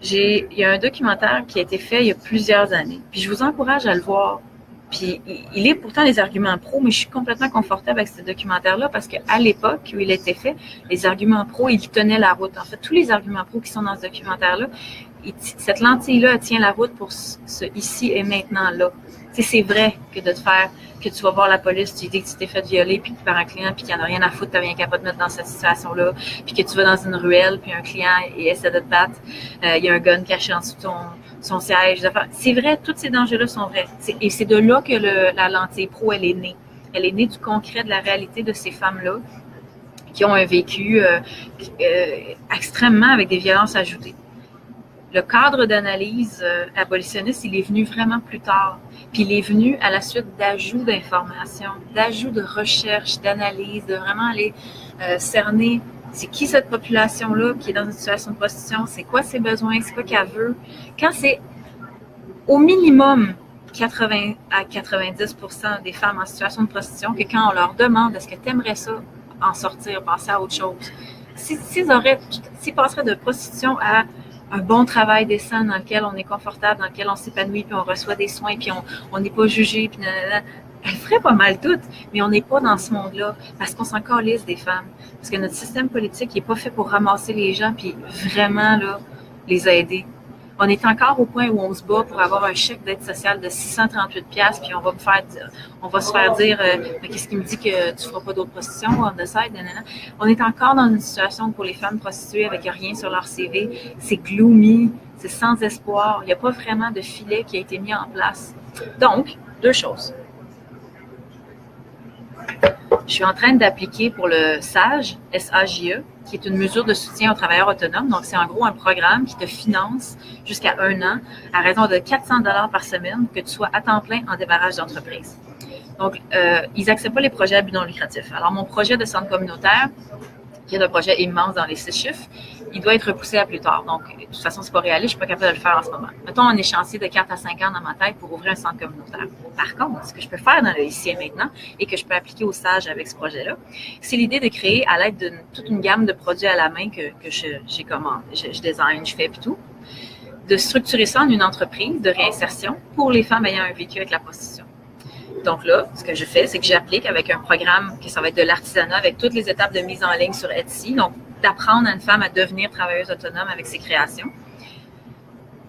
Il y a un documentaire qui a été fait il y a plusieurs années. Puis, je vous encourage à le voir. Puis, il est pourtant les arguments pro, mais je suis complètement confortable avec ce documentaire-là parce qu'à l'époque où il a été fait, les arguments pro, ils tenaient la route. En fait, tous les arguments pro qui sont dans ce documentaire-là, cette lentille-là, elle tient la route pour ce ici et maintenant-là. Tu sais, c'est vrai que de te faire, que tu vas voir la police, tu dis que tu t'es fait violer, puis par un client, puis qu'il n'y en a rien à foutre, tu n'as rien qu'à pas te mettre dans cette situation-là, puis que tu vas dans une ruelle, puis un client essaie de te battre, il y a un gun caché en dessous de son siège. C'est vrai, tous ces dangers-là sont vrais. Et c'est de là que la lentille pro, elle est née. Elle est née du concret, de la réalité de ces femmes-là qui ont un vécu extrêmement avec des violences ajoutées. Le cadre d'analyse abolitionniste, il est venu vraiment plus tard. Puis il est venu à la suite d'ajouts d'informations, d'ajouts de recherche, d'analyse, de vraiment aller cerner c'est qui cette population-là qui est dans une situation de prostitution, c'est quoi ses besoins, c'est quoi qu'elle veut. Quand c'est au minimum 80 à 90% des femmes en situation de prostitution, que quand on leur demande est-ce que tu aimerais ça en sortir, passer à autre chose, s'ils passeraient de prostitution à un bon travail décent dans lequel on est confortable, dans lequel on s'épanouit, puis on reçoit des soins, puis on n'est pas jugé, puis elle ferait pas mal toutes, mais on n'est pas dans ce monde-là, parce qu'on s'en calisse des femmes. Parce que notre système politique n'est pas fait pour ramasser les gens, puis vraiment, là, les aider. On est encore au point où on se bat pour avoir un chèque d'aide sociale de 638$, puis on va se faire dire mais qu'est-ce qui me dit que tu feras pas d'autres prostitutions on the side, nanana. On est encore dans une situation pour les femmes prostituées avec rien sur leur CV, c'est gloomy, c'est sans espoir, il n'y a pas vraiment de filet qui a été mis en place. Donc, 2 choses. Je suis en train d'appliquer pour le SAGE, S-A-J-E, qui est une mesure de soutien aux travailleurs autonomes. Donc, c'est en gros un programme qui te finance jusqu'à 1 an à raison de 400$ par semaine que tu sois à temps plein en démarrage d'entreprise. Donc, ils n'acceptent pas les projets à but non lucratif. Alors, mon projet de centre communautaire, qui est un projet immense dans les 6 chiffres, il doit être repoussé à plus tard. Donc, de toute façon, c'est pas réaliste, je suis pas capable de le faire en ce moment. Mettons un échéancier de 4 à 5 ans dans ma tête pour ouvrir un centre communautaire. Par contre, ce que je peux faire dans le ici et maintenant et que je peux appliquer au stage avec ce projet-là, c'est l'idée de créer à l'aide de toute une gamme de produits à la main que j'ai commandé, je design, je fais et tout, de structurer ça en une entreprise de réinsertion pour les femmes ayant un vécu avec la prostitution. Donc là, ce que je fais, c'est que j'applique avec un programme que ça va être de l'artisanat avec toutes les étapes de mise en ligne sur Etsy. Donc, d'apprendre à une femme à devenir travailleuse autonome avec ses créations.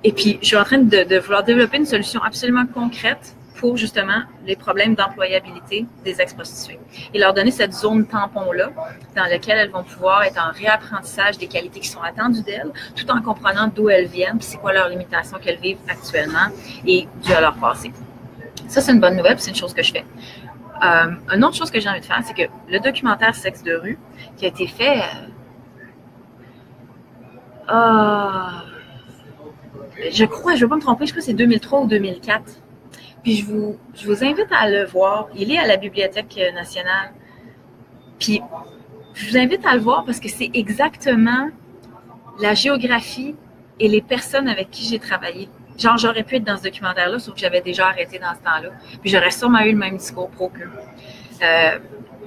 Et puis, je suis en train de vouloir développer une solution absolument concrète pour justement les problèmes d'employabilité des ex-prostituées et leur donner cette zone tampon-là dans laquelle elles vont pouvoir être en réapprentissage des qualités qui sont attendues d'elles, tout en comprenant d'où elles viennent, puis c'est quoi leurs limitations qu'elles vivent actuellement et dû à leur passé. Ça, c'est une bonne nouvelle, c'est une chose que je fais. Une autre chose que j'ai envie de faire, c'est que le documentaire Sexe de rue, qui a été fait... je crois, je ne vais pas me tromper, je crois que c'est 2003 ou 2004. Puis je vous invite à le voir. Il est à la Bibliothèque nationale. Puis je vous invite à le voir parce que c'est exactement la géographie et les personnes avec qui j'ai travaillé. Genre, j'aurais pu être dans ce documentaire-là, sauf que j'avais déjà arrêté dans ce temps-là. Puis j'aurais sûrement eu le même discours pro qu'eux.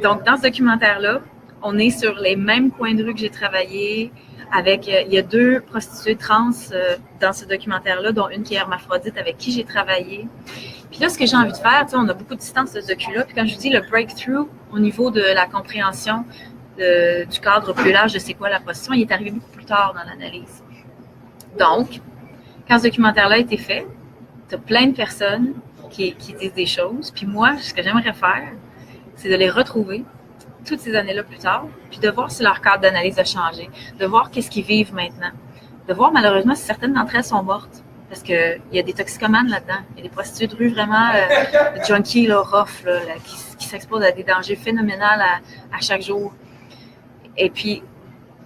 Donc, dans ce documentaire-là, on est sur les mêmes coins de rue que j'ai travaillé. Il y a 2 prostituées trans dans ce documentaire-là, dont une qui est hermaphrodite avec qui j'ai travaillé. Puis là, ce que j'ai envie de faire, on a beaucoup de distance de ce docu-là. Puis quand je dis le breakthrough au niveau de la compréhension du cadre plus large de c'est quoi la prostitution, il est arrivé beaucoup plus tard dans l'analyse. Donc, quand ce documentaire-là a été fait, tu as plein de personnes qui disent des choses. Puis moi, ce que j'aimerais faire, c'est de les retrouver toutes ces années-là plus tard, puis de voir si leur cadre d'analyse a changé, de voir qu'est-ce qu'ils vivent maintenant, de voir malheureusement si certaines d'entre elles sont mortes, parce qu'il y a des toxicomanes là-dedans, il y a des prostituées de rue vraiment, des junkies là, rough, là, qui s'exposent à des dangers phénoménaux à chaque jour. Et puis,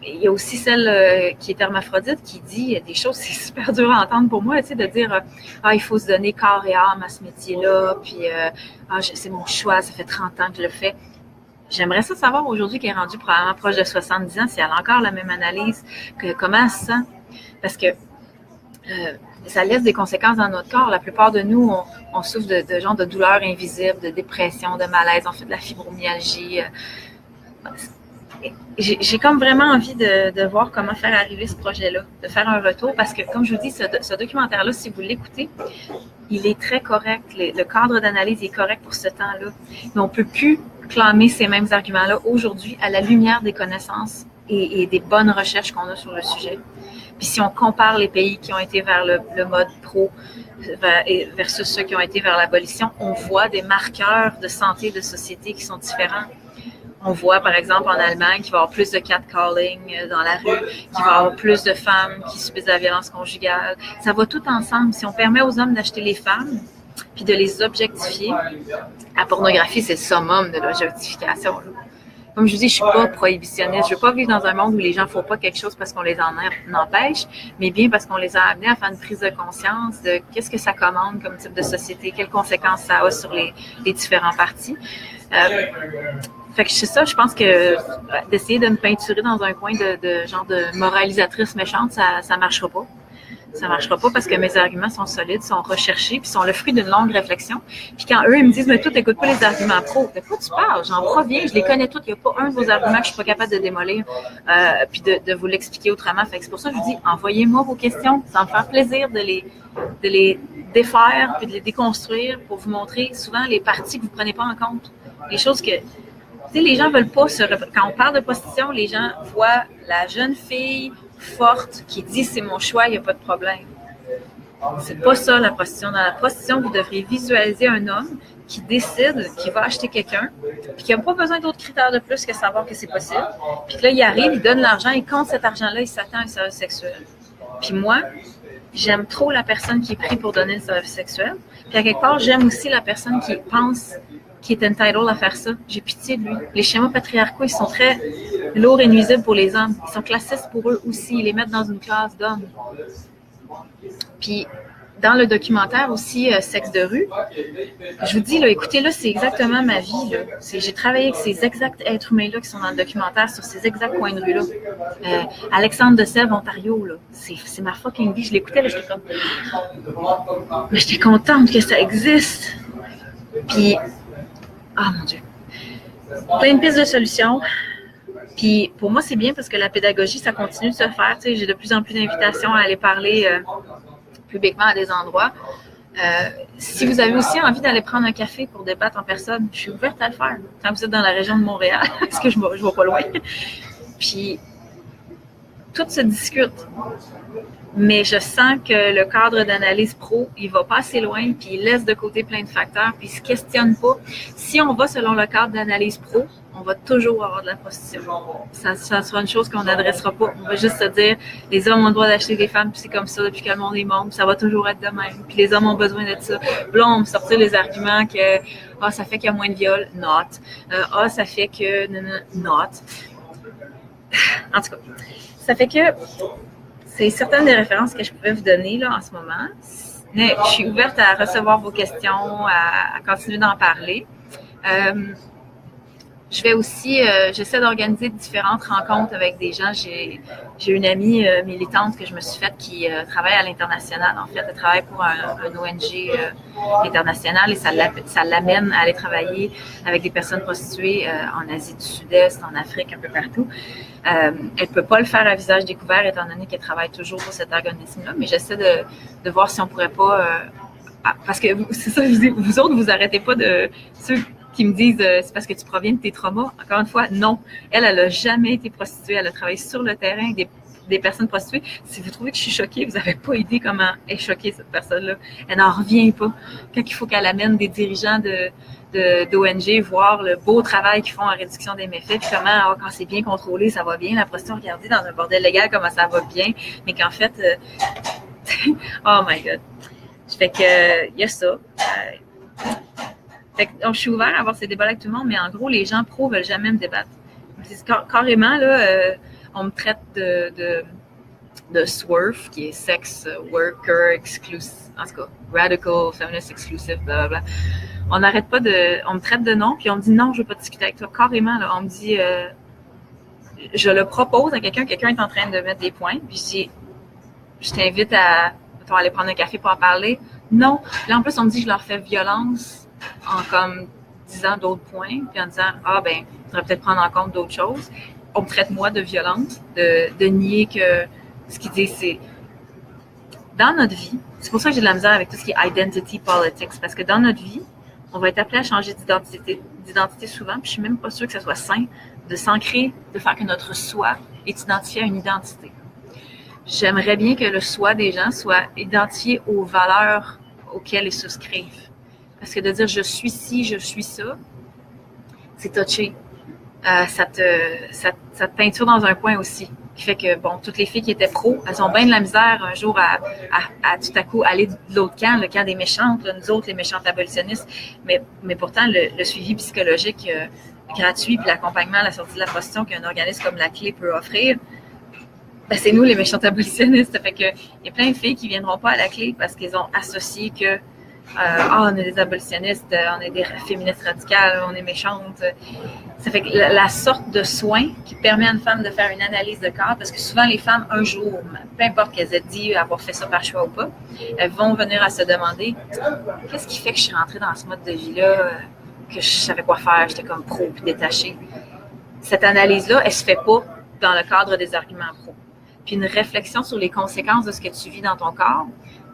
il y a aussi celle qui est hermaphrodite qui dit des choses, c'est super dur à entendre pour moi, tu sais, de dire il faut se donner corps et âme à ce métier-là, puis c'est mon choix, ça fait 30 ans que je le fais. J'aimerais ça savoir aujourd'hui qu'elle est rendue probablement proche de 70 ans, si elle a encore la même analyse, comment elle se sent. Parce que ça laisse des conséquences dans notre corps. La plupart de nous, on souffre de genre de douleurs invisibles, de dépression, de malaise, on fait de la fibromyalgie. J'ai comme vraiment envie de voir comment faire arriver ce projet-là, de faire un retour, parce que, comme je vous dis, ce documentaire-là, si vous l'écoutez, il est très correct. Le cadre d'analyse est correct pour ce temps-là. Mais on ne peut plus clamer ces mêmes arguments-là aujourd'hui à la lumière des connaissances et des bonnes recherches qu'on a sur le sujet. Puis si on compare les pays qui ont été vers le mode pro versus ceux qui ont été vers l'abolition, on voit des marqueurs de santé de société qui sont différents. On voit, par exemple, en Allemagne, qu'il va y avoir plus de catcalling dans la rue, qu'il va y avoir plus de femmes qui subissent de la violence conjugale. Ça va tout ensemble. Si on permet aux hommes d'acheter les femmes, puis de les objectifier, la pornographie, c'est le summum de l'objectification. Comme je vous dis, je ne suis pas prohibitionniste. Je ne veux pas vivre dans un monde où les gens ne font pas quelque chose parce qu'on les en empêche, mais bien parce qu'on les a amenés à faire une prise de conscience de qu'est-ce que ça commande comme type de société, quelles conséquences ça a sur les différents partis. Fait que c'est ça, je pense que d'essayer de me peinturer dans un coin de genre de moralisatrice méchante, ça marchera pas. Ça marchera pas parce que mes arguments sont solides, sont recherchés, puis sont le fruit d'une longue réflexion. Puis quand eux, ils me disent, mais toi, t'écoutes pas les arguments pro. De quoi tu parles? J'en proviens, je les connais tous. Il n'y a pas un de vos arguments que je suis pas capable de démolir, puis de vous l'expliquer autrement. Fait que c'est pour ça que je vous dis, envoyez-moi vos questions. Ça va me faire plaisir de les défaire, puis de les déconstruire pour vous montrer souvent les parties que vous prenez pas en compte. Les choses que... Tu sais, les gens veulent pas quand on parle de prostitution, les gens voient la jeune fille forte qui dit c'est mon choix, il n'y a pas de problème. C'est pas ça la prostitution. Dans la prostitution, vous devriez visualiser un homme qui décide qu'il va acheter quelqu'un, puis qui n'a pas besoin d'autres critères de plus que savoir que c'est possible. Puis que là, il arrive, il donne l'argent, et contre cet argent-là, il s'attend à un service sexuel. Puis moi, j'aime trop la personne qui est prise pour donner le service sexuel. Puis à quelque part, j'aime aussi la personne qui pense qui est entitled à faire ça. J'ai pitié de lui. Les schémas patriarcaux, ils sont très lourds et nuisibles pour les hommes. Ils sont classistes pour eux aussi. Ils les mettent dans une classe d'hommes. Puis, dans le documentaire aussi, Sexe de rue, je vous dis, là, écoutez, là, c'est exactement ma vie. Là. J'ai travaillé avec ces exacts êtres humains-là qui sont dans le documentaire, sur ces exacts coins de rue-là. Alexandre de Sèvres, Ontario, là, c'est ma fucking vie. Je l'écoutais, là, j'étais comme... Mais j'étais contente que ça existe. Puis, oh mon Dieu. Plein de pistes de solutions. Puis, pour moi, c'est bien parce que la pédagogie, ça continue de se faire. Tu sais, j'ai de plus en plus d'invitations à aller parler publiquement à des endroits. Si vous avez aussi envie d'aller prendre un café pour débattre en personne, je suis ouverte à le faire. Quand vous êtes dans la région de Montréal, parce que je ne vais pas loin. Puis, tout se discute. Mais je sens que le cadre d'analyse pro, il va pas assez loin, puis il laisse de côté plein de facteurs, puis il se questionne pas. Si on va selon le cadre d'analyse pro, on va toujours avoir de la prostitution. Ça sera une chose qu'on n'adressera pas. On va juste se dire, les hommes ont le droit d'acheter des femmes, puis c'est comme ça depuis que le monde est monde, puis ça va toujours être de même. Puis les hommes ont besoin de ça. Puis là, on me sortir les arguments que ça fait qu'il y a moins de viols, not. Ça fait que not. En tout cas, ça fait que c'est certaines des références que je pouvais vous donner là en ce moment. Mais je suis ouverte à recevoir vos questions, à continuer d'en parler. Je vais aussi, j'essaie d'organiser différentes rencontres avec des gens. J'ai une amie militante que je me suis faite qui travaille à l'international. En fait, elle travaille pour un ONG international et ça l'amène à aller travailler avec des personnes prostituées en Asie du Sud-Est, en Afrique, un peu partout. Elle ne peut pas le faire à visage découvert étant donné qu'elle travaille toujours pour cet organisme-là, mais j'essaie de voir si on pourrait pas... parce que c'est ça, je dis, vous autres, vous arrêtez pas de... Ceux qui me disent c'est parce que tu proviens de tes traumas. Encore une fois, non. Elle a jamais été prostituée. Elle a travaillé sur le terrain avec des personnes prostituées. Si vous trouvez que je suis choquée, vous n'avez pas idée comment est choquée cette personne-là. Elle n'en revient pas. Quand il faut qu'elle amène des dirigeants d'ONG voir le beau travail qu'ils font en réduction des méfaits, puis comment, quand c'est bien contrôlé, ça va bien. La prostitution, regardez dans un bordel légal comment ça va bien, mais qu'en fait, oh my God. Fait que, il y a ça. Donc, je suis ouverte à avoir ces débats avec tout le monde, mais en gros, les gens pros ne veulent jamais me débattre. Carrément, là, on me traite de SWERF, qui est Sex Worker Exclusive, en tout cas, Radical Feminist Exclusive, blablabla. On n'arrête pas on me traite de nom, puis on me dit non, je ne veux pas discuter avec toi. Carrément, là, on me dit, je le propose à quelqu'un est en train de mettre des points, puis je dis, je t'invite à aller prendre un café pour en parler. Non. Là, en plus, on me dit que je leur fais violence en comme disant d'autres points, puis en disant, il faudrait peut-être prendre en compte d'autres choses. On me traite, moi, de violente, de nier que ce qu'ils disent, c'est... Dans notre vie, c'est pour ça que j'ai de la misère avec tout ce qui est identity politics, parce que dans notre vie, on va être appelé à changer d'identité souvent, puis je suis même pas sûre que ce soit sain de s'ancrer, de faire que notre soi est identifié à une identité. J'aimerais bien que le soi des gens soit identifié aux valeurs auxquelles ils souscrivent. Parce que de dire je suis ci, je suis ça, c'est touché. Ça te peinture dans un point aussi. Qui fait que, bon, toutes les filles qui étaient pro, elles ont bien de la misère un jour à tout à coup aller de l'autre camp, le camp des méchantes, là, nous autres, les méchantes abolitionnistes. Mais pourtant, le suivi psychologique gratuit puis l'accompagnement à la sortie de la prostitution qu'un organisme comme La Clé peut offrir, c'est nous les méchantes abolitionnistes. Ça fait que il y a plein de filles qui viendront pas à La Clé parce qu'ils ont associé que on est des abolitionnistes, on est des féministes radicales, on est méchantes. Ça fait que la sorte de soin qui permet à une femme de faire une analyse de corps, parce que souvent les femmes, un jour, peu importe qu'elles aient dit avoir fait ça par choix ou pas, elles vont venir à se demander qu'est-ce qui fait que je suis rentrée dans ce mode de vie-là, que je savais quoi faire, j'étais comme pro puis détachée. Cette analyse-là, elle se fait pas dans le cadre des arguments pro. Puis une réflexion sur les conséquences de ce que tu vis dans ton corps,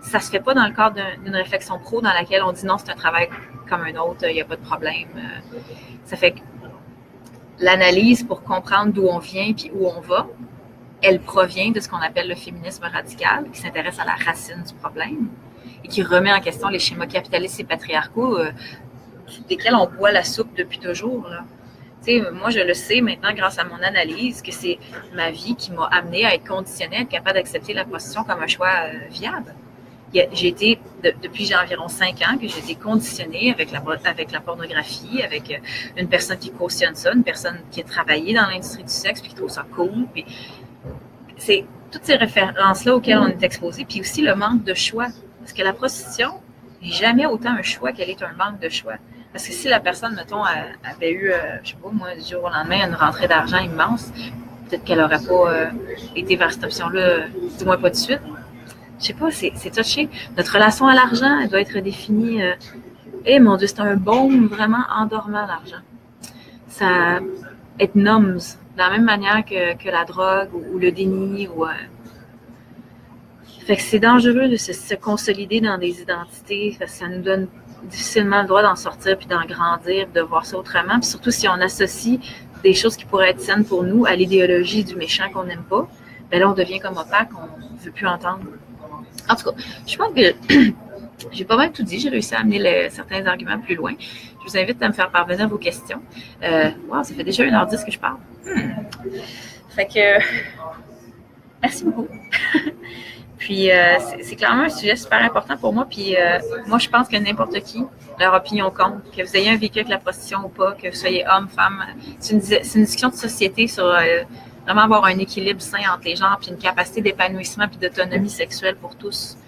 ça se fait pas dans le cadre d'une réflexion pro dans laquelle on dit non, c'est un travail comme un autre, il n'y a pas de problème. Ça fait que l'analyse pour comprendre d'où on vient puis où on va, elle provient de ce qu'on appelle le féminisme radical, qui s'intéresse à la racine du problème et qui remet en question les schémas capitalistes et patriarcaux desquels on boit la soupe depuis toujours, là. Tu sais, moi, je le sais maintenant grâce à mon analyse que c'est ma vie qui m'a amenée à être conditionnée, à être capable d'accepter la prostitution comme un choix viable. J'ai été, depuis j'ai environ 5 ans, que j'ai été conditionnée avec la pornographie, avec une personne qui cautionne ça, une personne qui a travaillé dans l'industrie du sexe puis qui trouve ça cool. Puis c'est toutes ces références-là auxquelles on est exposé, puis aussi le manque de choix. Parce que la prostitution n'est jamais autant un choix qu'elle est un manque de choix. Parce que si la personne, mettons, avait eu, je sais pas moi, du jour au lendemain, une rentrée d'argent immense, peut-être qu'elle n'aurait pas été vers cette option-là, du moins pas de suite. Je sais pas, c'est touché. Notre relation à l'argent, elle doit être définie. Mon Dieu, c'est un baume vraiment endormant, l'argent. Ça, it numbs, de la même manière que la drogue ou le déni. Fait que c'est dangereux de se consolider dans des identités, parce que ça nous donne difficilement le droit d'en sortir puis d'en grandir, de voir ça autrement. Puis surtout si on associe des choses qui pourraient être saines pour nous à l'idéologie du méchant qu'on n'aime pas, ben là, on devient comme opaque, on ne veut plus entendre. En tout cas, je pense que j'ai pas mal tout dit. J'ai réussi à amener certains arguments plus loin. Je vous invite à me faire parvenir vos questions. Wow, ça fait déjà 1h10 que je parle. Fait que, merci beaucoup. Puis, c'est clairement un sujet super important pour moi. Puis, moi, je pense que n'importe qui, leur opinion compte. Que vous ayez un vécu avec la prostitution ou pas, que vous soyez homme, femme. C'est une discussion de société sur vraiment avoir un équilibre sain entre les genres, puis une capacité d'épanouissement puis d'autonomie sexuelle pour tous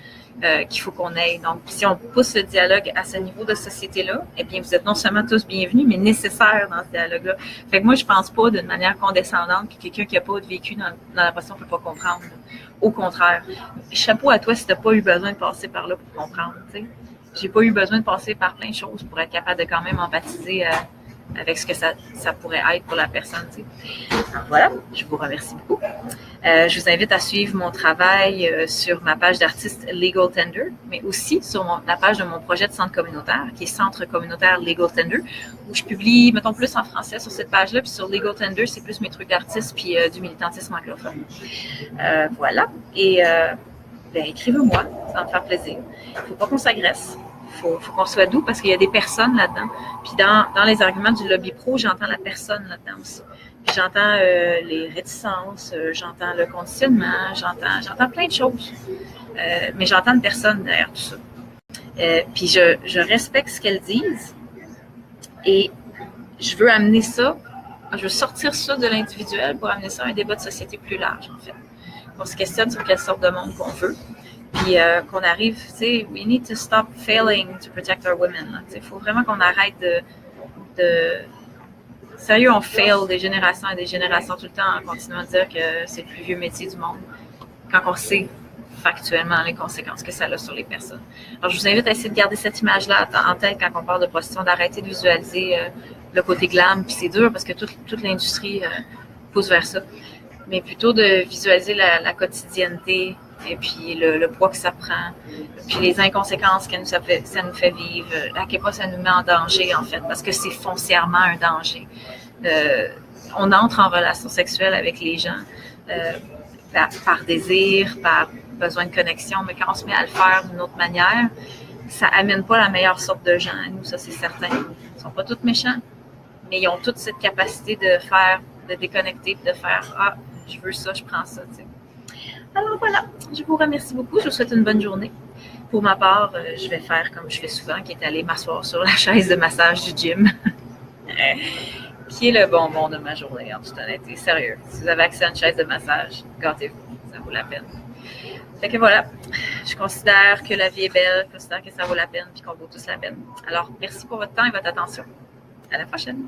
qu'il faut qu'on ait. Donc, si on pousse le dialogue à ce niveau de société-là, eh bien, vous êtes non seulement tous bienvenus, mais nécessaires dans ce dialogue-là. Fait que moi, je pense pas d'une manière condescendante que quelqu'un qui n'a pas de vécu dans la prostitution ne peut pas comprendre. Au contraire. Chapeau à toi si tu n'as pas eu besoin de passer par là pour comprendre. T'sais. J'ai pas eu besoin de passer par plein de choses pour être capable de quand même empathiser avec ce que ça pourrait être pour la personne. T'sais. Alors voilà, je vous remercie beaucoup. Je vous invite à suivre mon travail sur ma page d'artiste Legal Tender, mais aussi sur la page de mon projet de centre communautaire, qui est Centre communautaire Legal Tender, où je publie, mettons, plus en français sur cette page-là, puis sur Legal Tender, c'est plus mes trucs d'artiste puis du militantisme anglophone. Voilà. Et ben, écrivez-moi, ça va me faire plaisir. Il ne faut pas qu'on s'agresse. Faut qu'on soit doux parce qu'il y a des personnes là-dedans. Puis dans les arguments du lobby pro, j'entends la personne là-dedans aussi. Puis j'entends les réticences, j'entends le conditionnement, j'entends plein de choses. Mais j'entends une personne derrière tout ça. Puis je respecte ce qu'elles disent et je veux amener ça, je veux sortir ça de l'individuel pour amener ça à un débat de société plus large, en fait. On se questionne sur quelle sorte de monde qu'on veut. Puis qu'on arrive, tu sais, we need to stop failing to protect our women. Il faut vraiment qu'on arrête de... Sérieux, on fail des générations et des générations tout le temps en continuant à dire que c'est le plus vieux métier du monde, quand on sait factuellement les conséquences que ça a sur les personnes. Alors, je vous invite à essayer de garder cette image-là en tête quand on parle de prostitution, d'arrêter de visualiser le côté glam, puis c'est dur parce que toute l'industrie pousse vers ça, mais plutôt de visualiser la quotidienneté et puis le poids que ça prend, puis les inconséquences que ça nous fait vivre, à quel point ça nous met en danger, en fait, parce que c'est foncièrement un danger. On entre en relation sexuelle avec les gens par désir, par besoin de connexion, mais quand on se met à le faire d'une autre manière, ça amène pas la meilleure sorte de gens à nous, ça c'est certain. Ils sont pas tous méchants, mais ils ont toute cette capacité de déconnecter et de faire « Ah, je veux ça, je prends ça », tu sais. Alors voilà, je vous remercie beaucoup. Je vous souhaite une bonne journée. Pour ma part, je vais faire comme je fais souvent, qui est aller m'asseoir sur la chaise de massage du gym, qui est le bonbon de ma journée, en toute honnêteté. Sérieux, si vous avez accès à une chaise de massage, gâtez-vous, ça vaut la peine. Fait que voilà, je considère que la vie est belle, je considère que ça vaut la peine, puis qu'on vaut tous la peine. Alors, merci pour votre temps et votre attention. À la prochaine.